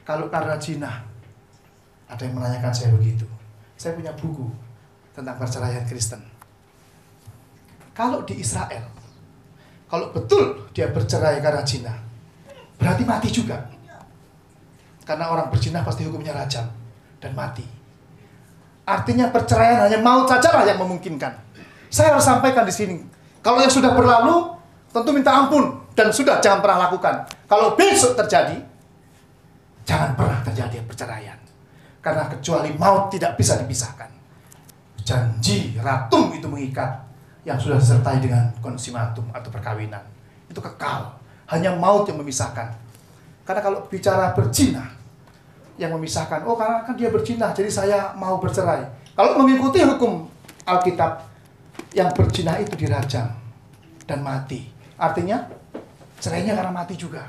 kalau karena zina. Ada yang menanyakan saya begitu. Saya punya buku tentang perceraian Kristen. Kalau di Israel, kalau betul dia bercerai karena zina, berarti mati juga. Karena orang berzina pasti hukumnya rajam dan mati. Artinya perceraian hanya maut sajalah yang memungkinkan. Saya harus sampaikan di sini. Kalau yang sudah berlalu, tentu minta ampun dan sudah jangan pernah lakukan. Kalau besok terjadi, jangan pernah terjadi perceraian. Karena kecuali maut tidak bisa dipisahkan. Janji ratum itu mengikat. Yang sudah disertai dengan konsumatum atau perkawinan, itu kekal. Hanya maut yang memisahkan. Karena kalau bicara berzina, yang memisahkan, karena kan dia berzina, jadi saya mau bercerai. Kalau mengikuti hukum Alkitab, yang berzina itu dirajam dan mati. Artinya cerainya karena mati juga.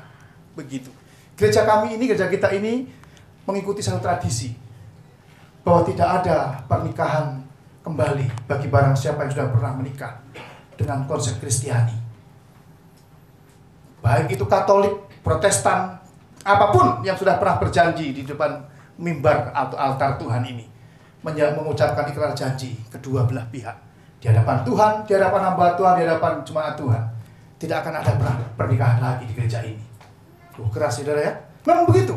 Begitu. Gereja kita ini mengikuti satu tradisi bahwa tidak ada pernikahan kembali bagi barang siapa yang sudah pernah menikah dengan konsep Kristiani. Baik itu Katolik, Protestan, apapun yang sudah pernah berjanji di depan mimbar atau altar Tuhan ini, mengucapkan ikrar janji kedua belah pihak di hadapan Tuhan, di hadapan hamba Tuhan, di hadapan jemaat Tuhan, tidak akan ada pernikahan lagi di gereja ini. Keras saudara ya. Memang begitu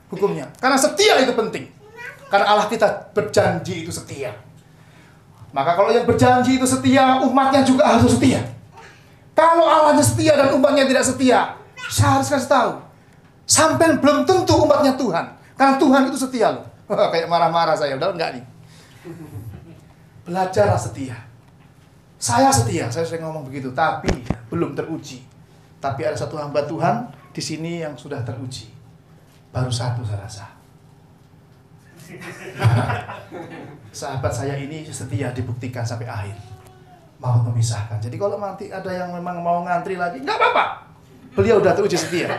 hukumnya. Karena setia itu penting. Karena Allah kita berjanji itu setia. Maka kalau yang berjanji itu setia, umatnya juga harus setia. Kalau Allahnya setia dan umatnya tidak setia, saya harus kasih tahu, sampai belum tentu umatnya Tuhan. Karena Tuhan itu setia loh. Kayak marah-marah saya, udah enggak nih. Belajarlah setia. Saya setia, saya sering ngomong begitu, tapi belum teruji. Tapi ada satu hamba Tuhan di sini yang sudah teruji. Baru satu saya rasa. Sahabat saya ini setia, dibuktikan sampai akhir. Mau memisahkan. Jadi kalau nanti ada yang memang mau ngantri lagi, nggak apa-apa. Beliau udah teruji setia.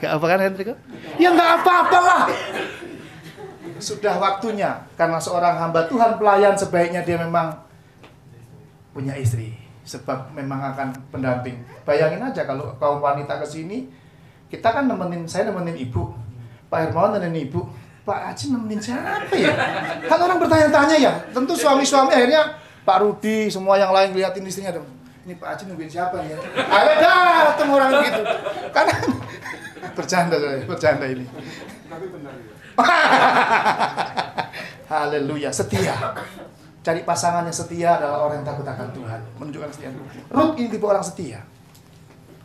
Gak apa kan Hendrik? Ya nggak apa-apalah. Sudah waktunya. Karena seorang hamba Tuhan pelayan sebaiknya dia memang punya istri. Sebab memang akan pendamping. Bayangin aja kalau kaum wanita ke sini, kita kan saya nemenin ibu, Pak Hermawan nemenin ibu, Pak Haji nemenin siapa ya? Kan orang bertanya-tanya ya. Tentu suami-suami akhirnya Pak Rudi, semua yang lain lihatin istrinya dong. Ini Pak Haji nungguin siapa ya? Ayo datang orang gitu. Karena bercanda ini. Tapi benar ya. Haleluya, setia. Cari pasangan yang setia adalah orang yang takut akan Tuhan. Menunjukkan setia. Ruth ini tipe orang setia.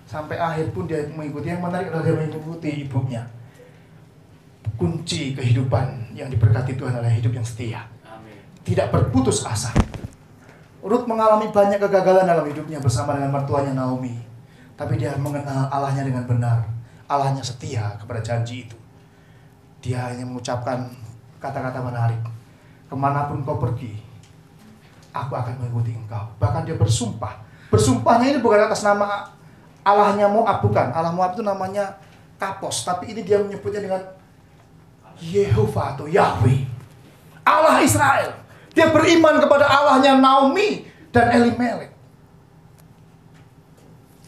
Sampai akhir pun dia mengikuti. Yang menarik adalah dia mengikuti ibunya. Kunci kehidupan yang diberkati Tuhan adalah hidup yang setia. Tidak berputus asa. Ruth mengalami banyak kegagalan dalam hidupnya bersama dengan mertuanya Naomi. Tapi dia mengenal Allahnya dengan benar. Allahnya setia kepada janji itu. Dia hanya mengucapkan kata-kata menarik. Kemanapun kau pergi, aku akan mengikuti engkau. Bahkan dia bersumpah. Bersumpahnya ini bukan atas nama Allahnya Moab, bukan. Allah Moab itu namanya Kapos. Tapi ini dia menyebutnya dengan Yehovah atau Yahweh. Allah Israel. Dia beriman kepada Allahnya Naomi dan Elimelek.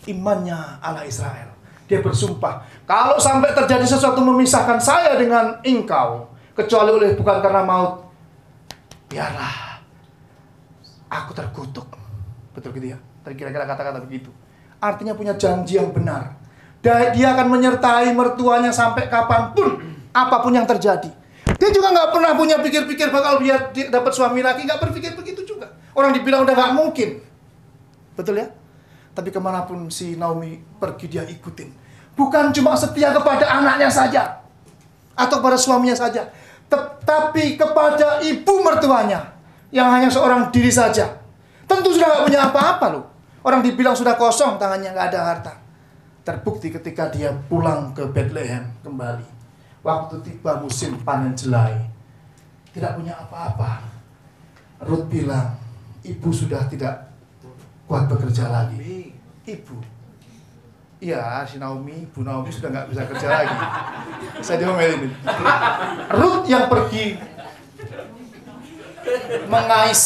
Imannya Allah Israel. Dia bersumpah, kalau sampai terjadi sesuatu memisahkan saya dengan engkau, kecuali bukan karena maut, biarlah aku terkutuk. Betul gitu ya? Tadi kira-kira kata-kata begitu. Artinya punya janji yang benar. Dia akan menyertai mertuanya sampai kapanpun, apapun yang terjadi. Dia juga nggak pernah punya pikir-pikir bakal dia dapat suami lagi, nggak berpikir begitu juga. Orang dibilang udah nggak mungkin, betul ya? Tapi kemanapun si Naomi pergi dia ikutin. Bukan cuma setia kepada anaknya saja atau pada suaminya saja, tetapi kepada ibu mertuanya yang hanya seorang diri saja. Tentu sudah nggak punya apa-apa loh. Orang dibilang sudah kosong, tangannya nggak ada harta. Terbukti ketika dia pulang ke Bethlehem kembali. Waktu tiba musim panen jelai, tidak punya apa-apa. Ruth bilang, ibu sudah tidak kuat bekerja lagi. Ibu, iya si Naomi, Bu Naomi sudah nggak bisa kerja lagi. Saya diomelin. Ruth yang pergi mengais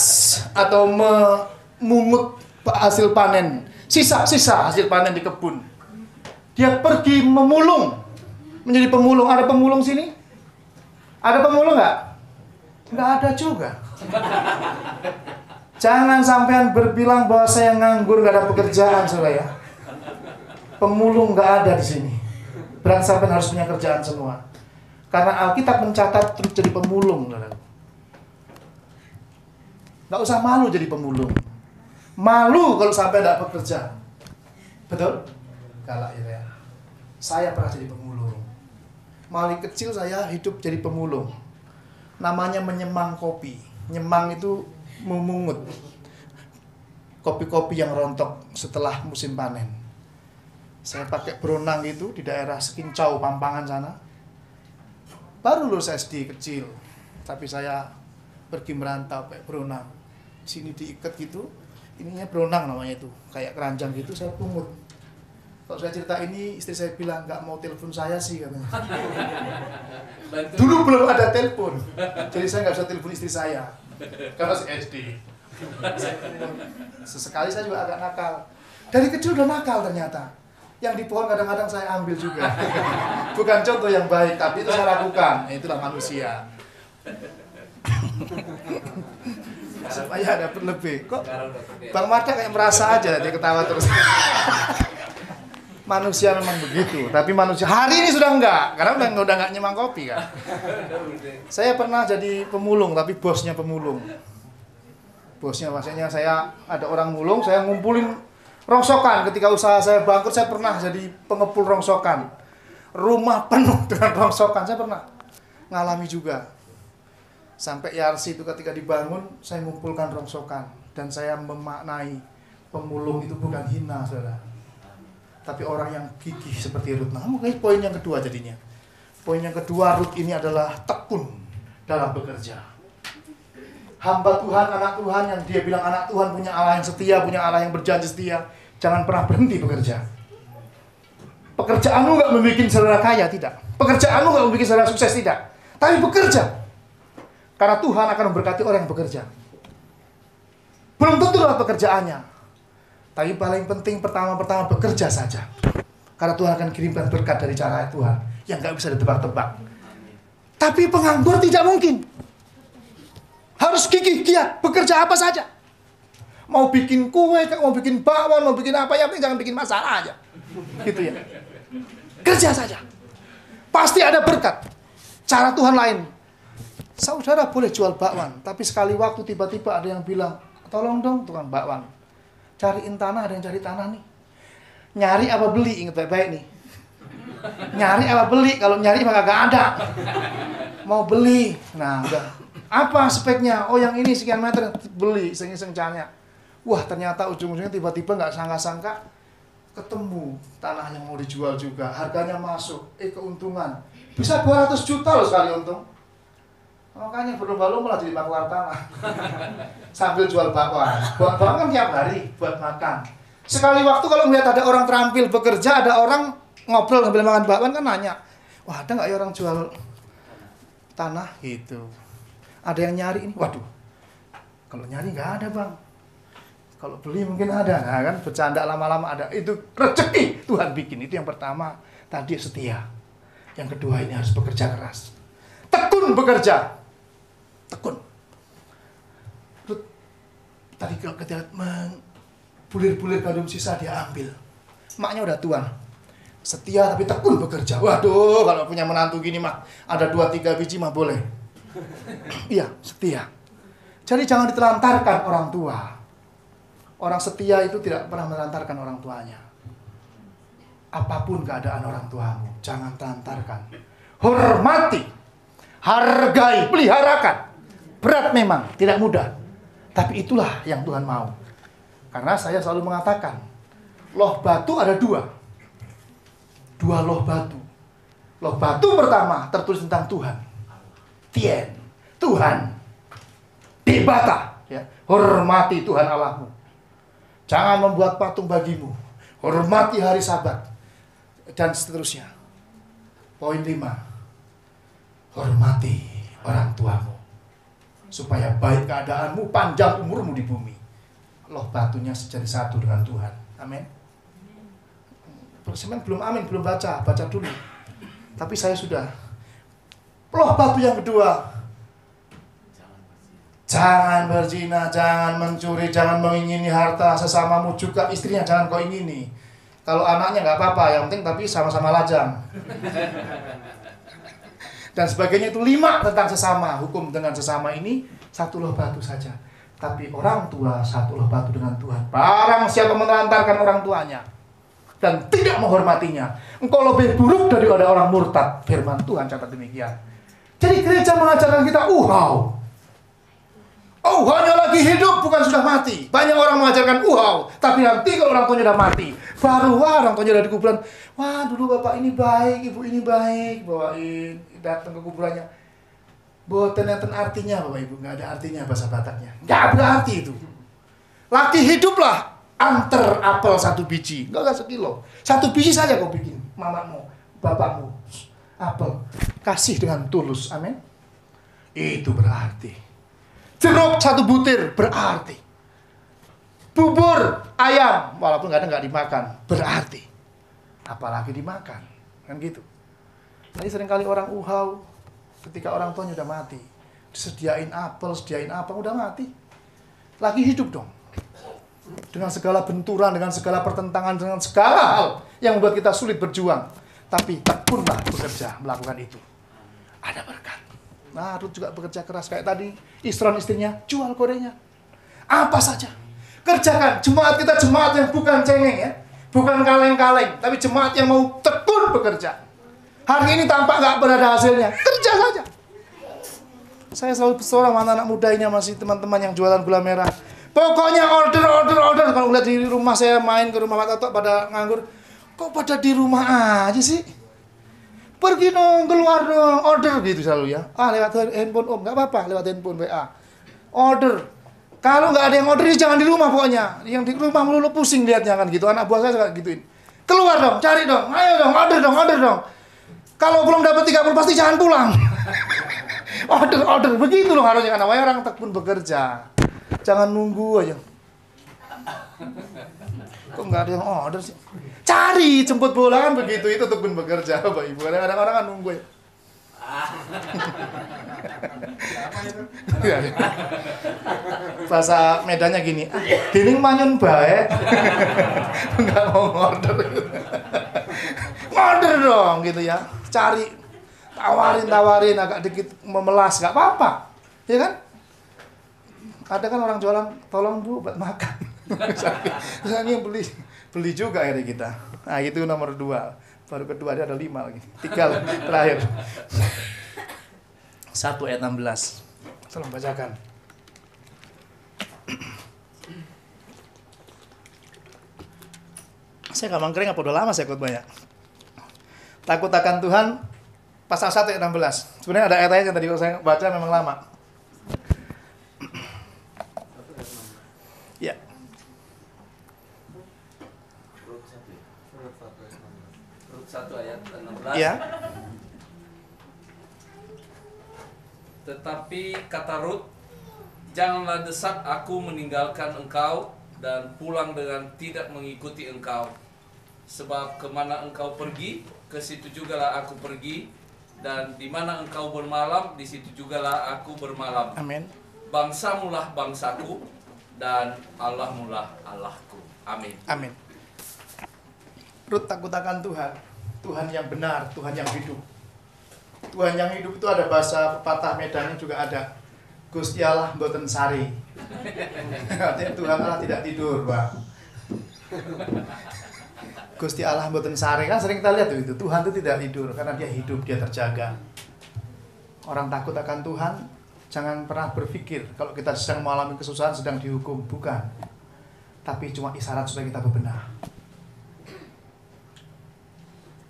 atau memungut hasil panen, sisa-sisa hasil panen di kebun. Dia pergi memulung. Menjadi pemulung. Ada pemulung sini? Ada pemulung nggak? Nggak ada juga. Jangan sampean berbilang bahwa saya nganggur nggak ada pekerjaan, saudara ya. Pemulung nggak ada di sini. Berarti sampean harus punya kerjaan semua. Karena Alkitab mencatat terus jadi pemulung, saudara. Nggak usah malu jadi pemulung. Malu kalau sampai nggak bekerja. Betul? Galak ya. Saya pernah jadi pemulung. Mulai kecil saya hidup jadi pemulung. Namanya menyemang kopi. Nyemang itu memungut kopi-kopi yang rontok setelah musim panen. Saya pakai beronang itu di daerah Sekincau, Pampangan sana. Baru lulus SD kecil. Tapi saya pergi merantau pakai beronang. Sini diikat gitu. Ininya beronang namanya itu. Kayak keranjang gitu saya pungut. Kalau saya cerita ini, istri saya bilang, nggak mau telepon saya sih katanya. Dulu belum ada telepon, jadi saya nggak bisa telepon istri saya. Karena si SD. Sesekali saya juga agak nakal. Dari kecil udah nakal ternyata. Yang di pohon kadang-kadang saya ambil juga. Bukan contoh yang baik, tapi itu saya lakukan. Itulah manusia. Supaya dapat lebih. Kok Bang Marta kayak merasa aja, dia ketawa terus. Manusia memang begitu, tapi manusia hari ini sudah enggak, karena udah enggak nyemang kopi kan. Saya pernah jadi pemulung, tapi bosnya pemulung. Bosnya maksudnya saya ada orang mulung, saya ngumpulin rongsokan. Ketika usaha saya bangkrut, saya pernah jadi pengepul rongsokan. Rumah penuh dengan rongsokan, saya pernah ngalami juga. Sampai YRC itu ketika dibangun, saya mengumpulkan rongsokan dan saya memaknai pemulung itu bukan hina, saudara. Tapi orang yang gigih seperti Ruth. Nah, mungkin poin yang kedua jadinya. Poin yang kedua, Ruth ini adalah tekun dalam bekerja. Hamba Tuhan, anak Tuhan yang dia bilang anak Tuhan punya Allah yang setia, punya Allah yang berjanji setia. Jangan pernah berhenti bekerja. Pekerjaanmu nggak membuat saudara kaya, tidak. Pekerjaanmu nggak membuat saudara sukses, tidak. Tapi bekerja. Karena Tuhan akan memberkati orang yang bekerja. Belum tentu dalam pekerjaannya. Tapi paling penting pertama-tama bekerja saja. Karena Tuhan akan kirimkan berkat dari cara Tuhan yang gak bisa ditebak-tebak. Tapi penganggur tidak mungkin. Harus gigih, giat, bekerja apa saja. Mau bikin kue, mau bikin bakwan, mau bikin apa, ya jangan bikin masalah aja. Gitu ya. Kerja saja. Pasti ada berkat. Cara Tuhan lain. Saudara boleh jual bakwan, tapi sekali waktu tiba-tiba ada yang bilang, tolong dong tukang bakwan, cariin tanah, ada yang cari tanah nih. Nyari apa beli, ingat baik-baik nih. Nyari apa beli, kalau nyari mah gak ada. Mau beli, nah udah. Apa speknya? Oh yang ini sekian meter, beli, iseng-iseng-isengnya. Wah ternyata ujung-ujungnya tiba-tiba gak sangka-sangka ketemu tanah yang mau dijual juga, harganya masuk, keuntungan. Bisa 200 juta loh sekali untung. Makanya berlomba-lomba malah jadi maklar tanah. Sambil jual bakwan. Bakwan kan tiap hari buat makan. Sekali waktu kalau melihat ada orang terampil bekerja, ada orang ngobrol sambil makan bakwan kan nanya, wah ada nggak ya orang jual tanah gitu. Ada yang nyari ini, waduh. Kalau nyari nggak ada bang. Kalau beli mungkin ada, nah kan bercanda lama-lama ada. Itu rezeki Tuhan bikin. Itu yang pertama. Tadi setia. Yang kedua ini harus bekerja keras. Tekun bekerja. Tekun. Tadi kalau ketika bulir-bulir gandum sisa dia ambil. Maknya udah tuan. Setia tapi tekun bekerja. Waduh, kalau punya menantu gini mah ada 2-3 biji mah boleh. Iya, setia. Jadi jangan ditelantarkan orang tua. Orang setia itu tidak pernah melantarkan orang tuanya. Apapun keadaan orang tuamu, jangan telantarkan. Hormati, hargai, peliharakan. Berat memang, tidak mudah. Tapi itulah yang Tuhan mau. Karena saya selalu mengatakan, loh batu ada 2. 2 loh batu. Loh batu pertama tertulis tentang Tuhan. Tien, Tuhan. Debata, ya. Hormati Tuhan Allahmu. Jangan membuat patung bagimu. Hormati hari Sabat. Dan seterusnya. Poin 5. Hormati orang tuamu. Supaya baik keadaanmu, panjang umurmu di bumi. Loh batunya jadi satu dengan Tuhan. Amin. Semen belum amin, belum baca. Baca dulu. Tapi saya sudah. Loh batu yang kedua. Jangan berzina, jangan mencuri, jangan mengingini harta sesamamu, juga istrinya jangan kau ingini. Kalau anaknya nggak apa-apa, yang penting tapi sama-sama lajang. Dan sebagainya itu 5 tentang sesama. Hukum dengan sesama ini 1 loh batu saja. Tapi orang tua 1 loh batu dengan Tuhan. Barang siapa menelantarkan orang tuanya dan tidak menghormatinya, engkau lebih buruk daripada orang murtad. Firman Tuhan catat demikian. Jadi gereja mengajarkan kita, oh, hanya lagi hidup, bukan sudah mati. Banyak orang mengajarkan, tapi nanti kalau orang tuanya sudah mati, baru orang tuanya sudah di kuburan. Wah, dulu bapak ini baik, ibu ini baik, bawain, datang ke kuburannya. Boten artinya, bapak ibu, nggak ada artinya bahasa Bataknya. Nggak berarti itu. Lagi hiduplah, antar apel 1 biji, nggak 1 kilo. 1 biji saja kau bikin, mamamu, bapakmu, apel. Kasih dengan tulus, amin. Itu berarti. Jeruk 1 butir berarti. Bubur ayam walaupun kadang nggak dimakan berarti. Apalagi dimakan, kan gitu. Jadi seringkali orang ketika orang tuanya udah mati, disediain apel, sediain apa, udah mati. Lagi hidup dong. Dengan segala benturan, dengan segala pertentangan, dengan segala hal yang membuat kita sulit berjuang. Tapi tekunlah bekerja melakukan itu. Ada berkat. Nah, Ruth juga bekerja keras kayak tadi. Istron istrinya jual gorengnya. Apa saja. Kerjakan. Jemaat kita jemaat yang bukan cengeng ya. Bukan kaleng-kaleng. Tapi jemaat yang mau tekun bekerja. Hari ini tampak nggak berada hasilnya. Kerja saja. Saya selalu bersorak sama anak-anak muda ini, masih teman-teman yang jualan gula merah. Pokoknya order. Kalau lihat di rumah saya main ke rumah Pak Toto pada nganggur. Kok pada di rumah aja sih? Pergi dong, keluar dong, order gitu selalu ya. Lewat handphone om, nggak apa-apa, lewat handphone WA. Order. Kalau nggak ada yang order, jangan di rumah pokoknya. Yang di rumah melulu pusing lihatnya kan gitu. Anak buah saya gituin. Keluar dong, cari dong, ayo dong, order dong. Kalau belum dapat 30 pasti jangan pulang. order, begitu loh harusnya kan. Namanya orang tekun bekerja. Jangan nunggu aja. Kok nggak ada yang order sih? Cari, jemput bola kan begitu, itu tekun bekerja, Bapak Ibu. Kadang-kadang orang kan nunggu ya. Bahasa Medannya gini, giling manyun bae. Enggak mau ngorder. Ngorder dong gitu ya. Cari, tawarin agak dikit memelas, nggak apa-apa. Ya kan? Ada kan orang jualan, tolong Bu buat makan. Terus ini yang beli juga akhirnya kita. Nah itu nomor 2. Baru kedua ada 5 lagi. 3 terakhir. 1 ayat 16. Tolong bacakan. Saya gak mangkring apa udah lama saya khotbahnya. Takut akan Tuhan pasal 1 ayat 16. Sebenarnya ada ayat-ayat yang tadi saya baca memang lama. Ya. Rut 1 ayat 16. Ya. Tetapi kata Rut, janganlah desak aku meninggalkan engkau dan pulang dengan tidak mengikuti engkau. Sebab kemana engkau pergi, ke situ jugalah aku pergi, dan di mana engkau bermalam, di situ jugalah aku bermalam. Amin. Bangsamulah bangsaku, dan Allahmulah Allahku. Amin. Amin. Rut takut akan Tuhan. Tuhan yang benar, Tuhan yang hidup. Tuhan yang hidup itu ada bahasa pepatah Medannya juga ada. Gusti Allah mboten sari. Artinya Tuhan Allah tidak tidur, Pak. Gusti Allah mboten sari, kan sering kita lihat itu. Tuhan itu tidak tidur karena dia hidup, dia terjaga. Orang takut akan Tuhan jangan pernah berpikir kalau kita sedang mengalami kesusahan, sedang dihukum, bukan. Tapi cuma isyarat supaya kita bebenah.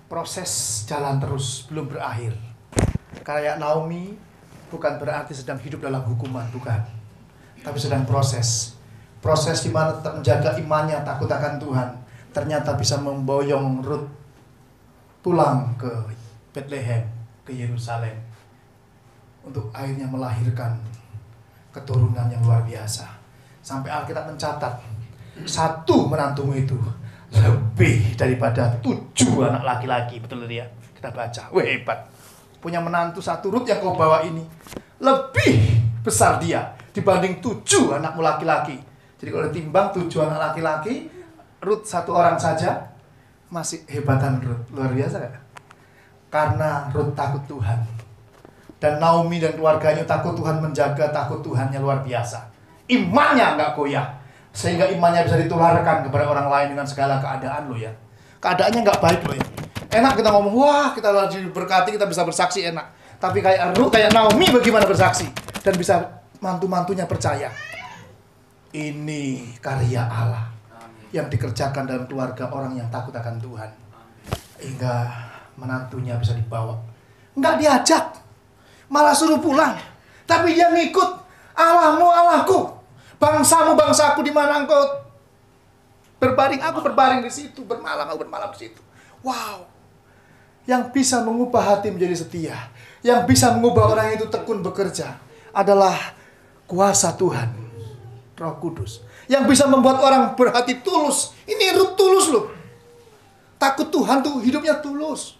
Proses jalan terus, belum berakhir. Kayak Naomi bukan berarti sedang hidup dalam hukuman, bukan. Tapi sedang proses. Proses di mana tetap menjaga imannya, takut akan Tuhan. Ternyata bisa memboyong Rut pulang ke Bethlehem, ke Yerusalem. Untuk akhirnya melahirkan keturunan yang luar biasa. Sampai Alkitab mencatat, 1 menantumu itu lebih daripada 7 anak laki-laki. Betul ya? Kita baca. Wah, hebat. Punya menantu 1 Rut yang kau bawa ini lebih besar dia dibanding 7 anakmu laki-laki. Jadi kalau ditimbang 7 anak laki-laki, Rut 1 orang saja, masih hebatan Rut. Luar biasa gak? Karena Rut takut Tuhan. Dan Naomi dan keluarganya takut Tuhan, menjaga takut Tuhannya luar biasa. Imannya gak goyah. Sehingga imannya bisa ditularkan kepada orang lain dengan segala keadaan loh ya. Keadaannya gak baik loh ya. Enak kita ngomong, wah kita lagi diberkati, kita bisa bersaksi enak. Tapi kayak Rut, kayak Naomi bagaimana bersaksi? Dan bisa mantu-mantunya percaya. Ini karya Allah yang dikerjakan dalam keluarga orang yang takut akan Tuhan. Hingga menantunya bisa dibawa. Nggak diajak, malah suruh pulang. Tapi dia ngikut, Allahmu Allahku, bangsamu bangsaku, di mana engkau berbaring, aku berbaring di situ, bermalam aku bermalam di situ. Wow. Yang bisa mengubah hati menjadi setia, yang bisa mengubah orang itu tekun bekerja adalah kuasa Tuhan, Roh Kudus. Yang bisa membuat orang berhati tulus. Ini Rut tulus loh. Takut Tuhan tuh hidupnya tulus.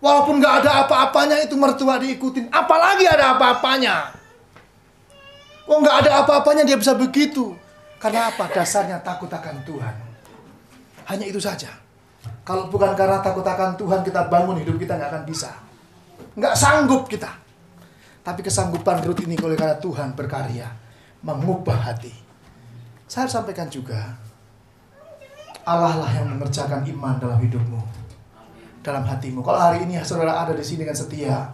Walaupun gak ada apa-apanya itu mertua diikutin. Apalagi ada apa-apanya. Oh gak ada apa-apanya dia bisa begitu. Karena apa? Dasarnya takut akan Tuhan. Hanya itu saja. Kalau bukan karena takut akan Tuhan kita bangun hidup kita gak akan bisa. Gak sanggup kita. Tapi kesanggupan Rut ini oleh karena Tuhan berkarya. Mengubah hati. Saya sampaikan juga, Allah lah yang mengerjakan iman dalam hidupmu, dalam hatimu. Kalau hari ini saudara ada di sini dengan setia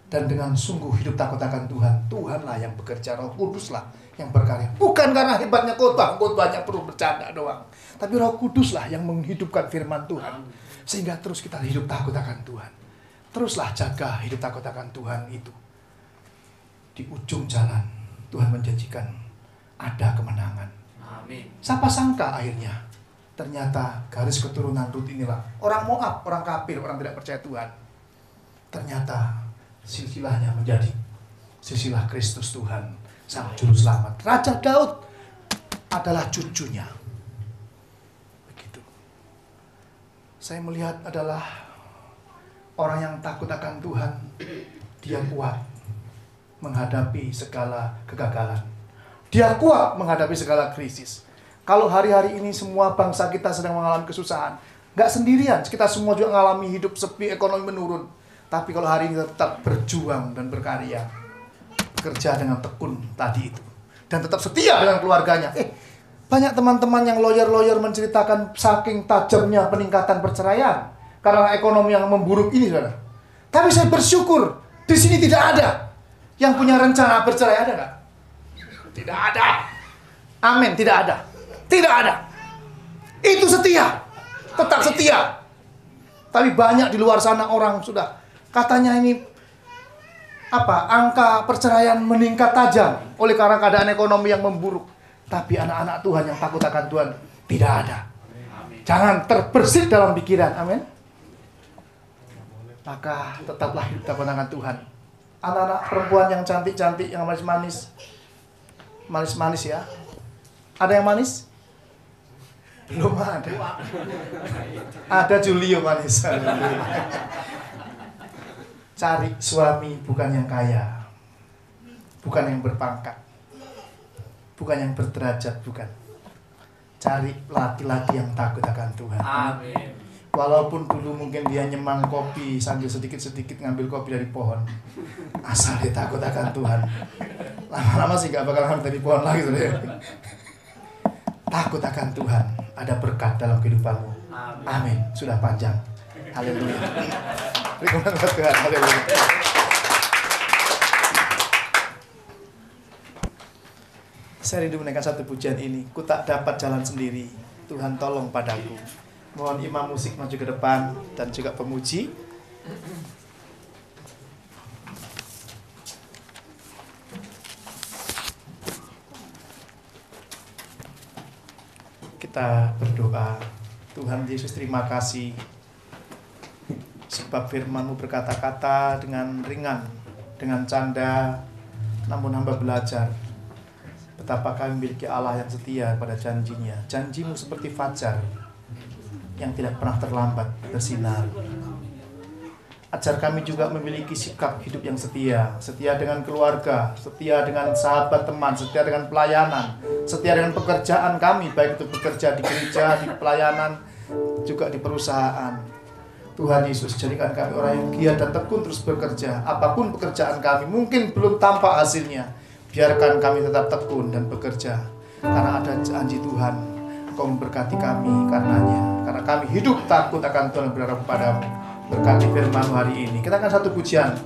dan dengan sungguh hidup takut akan Tuhan, Tuhanlah yang bekerja, Roh Kuduslah yang berkarya. Bukan karena hebatnya khotbahnya perlu bercanda doang, tapi Roh Kuduslah yang menghidupkan firman Tuhan sehingga terus kita hidup takut akan Tuhan. Teruslah jaga hidup takut akan Tuhan itu. Di ujung jalan Tuhan menjanjikan ada kemenangan. Amin. Siapa sangka akhirnya ternyata garis keturunan Rut inilah orang Moab, orang kafir, orang tidak percaya Tuhan. Ternyata silsilahnya menjadi silsilah Kristus Tuhan, Sang Juru Selamat. Raja Daud adalah cucunya. Begitu. Saya melihat adalah orang yang takut akan Tuhan dia kuat menghadapi segala kegagalan. Dia kuat menghadapi segala krisis. Kalau hari-hari ini semua bangsa kita sedang mengalami kesusahan, nggak sendirian, kita semua juga mengalami hidup sepi, ekonomi menurun. Tapi kalau hari ini kita tetap berjuang dan berkarya, kerja dengan tekun tadi itu, dan tetap setia dengan keluarganya. Banyak teman-teman yang lawyer-lawyer menceritakan saking tajamnya peningkatan perceraian karena ekonomi yang memburuk ini, saudara. Tapi saya bersyukur di sini tidak ada yang punya rencana bercerai, ada nggak? Tidak ada. Amin, tidak ada. Tidak ada. Itu setia, tetap setia. Tapi banyak di luar sana orang sudah katanya ini angka perceraian meningkat tajam oleh karena keadaan ekonomi yang memburuk. Tapi anak-anak Tuhan yang takut akan Tuhan tidak ada. Jangan terbersit dalam pikiran, amin. Maka tetaplah hidup takut akan Tuhan. Anak-anak perempuan yang cantik-cantik, yang manis-manis. Manis-manis ya. Ada yang manis? Belum ada. Ada Julio manis. Cari suami bukan yang kaya, bukan yang berpangkat, bukan yang berderajat, bukan. Cari laki-laki yang takut akan Tuhan. Amin. Walaupun dulu mungkin dia nyemang kopi sambil sedikit-sedikit ngambil kopi dari pohon, asal dia takut akan Tuhan, lama-lama sih gak bakal ngambil dari pohon lagi. Takut akan Tuhan, ada berkat dalam kehidupanmu. Amin. Sudah panjang. Haleluya. Terima kasih Tuhan. Haleluya. Saya rindu menaikkan satu pujian ini. Ku tak dapat jalan sendiri, Tuhan tolong padaku. Mohon imam musik maju ke depan dan juga pemuji. Kita berdoa. Tuhan Yesus, terima kasih sebab firman-Mu berkata-kata dengan ringan, dengan canda, namun hamba belajar betapa kami memiliki Allah yang setia pada janjinya. Janji-Mu seperti fajar yang tidak pernah terlambat bersinar. Ajar kami juga memiliki sikap hidup yang setia. Setia dengan keluarga, setia dengan sahabat teman, setia dengan pelayanan, setia dengan pekerjaan kami, baik itu bekerja di gereja, di pelayanan, juga di perusahaan. Tuhan Yesus, jadikan kami orang yang giat dan tekun terus bekerja. Apapun pekerjaan kami, mungkin belum tampak hasilnya, biarkan kami tetap tekun dan bekerja. Karena ada janji Tuhan, Kau memberkati kami karenanya. Karena kami hidup takut akan Tuhan, berharap padamu. Berkati firman-Mu hari ini. Kita akan satu pujian.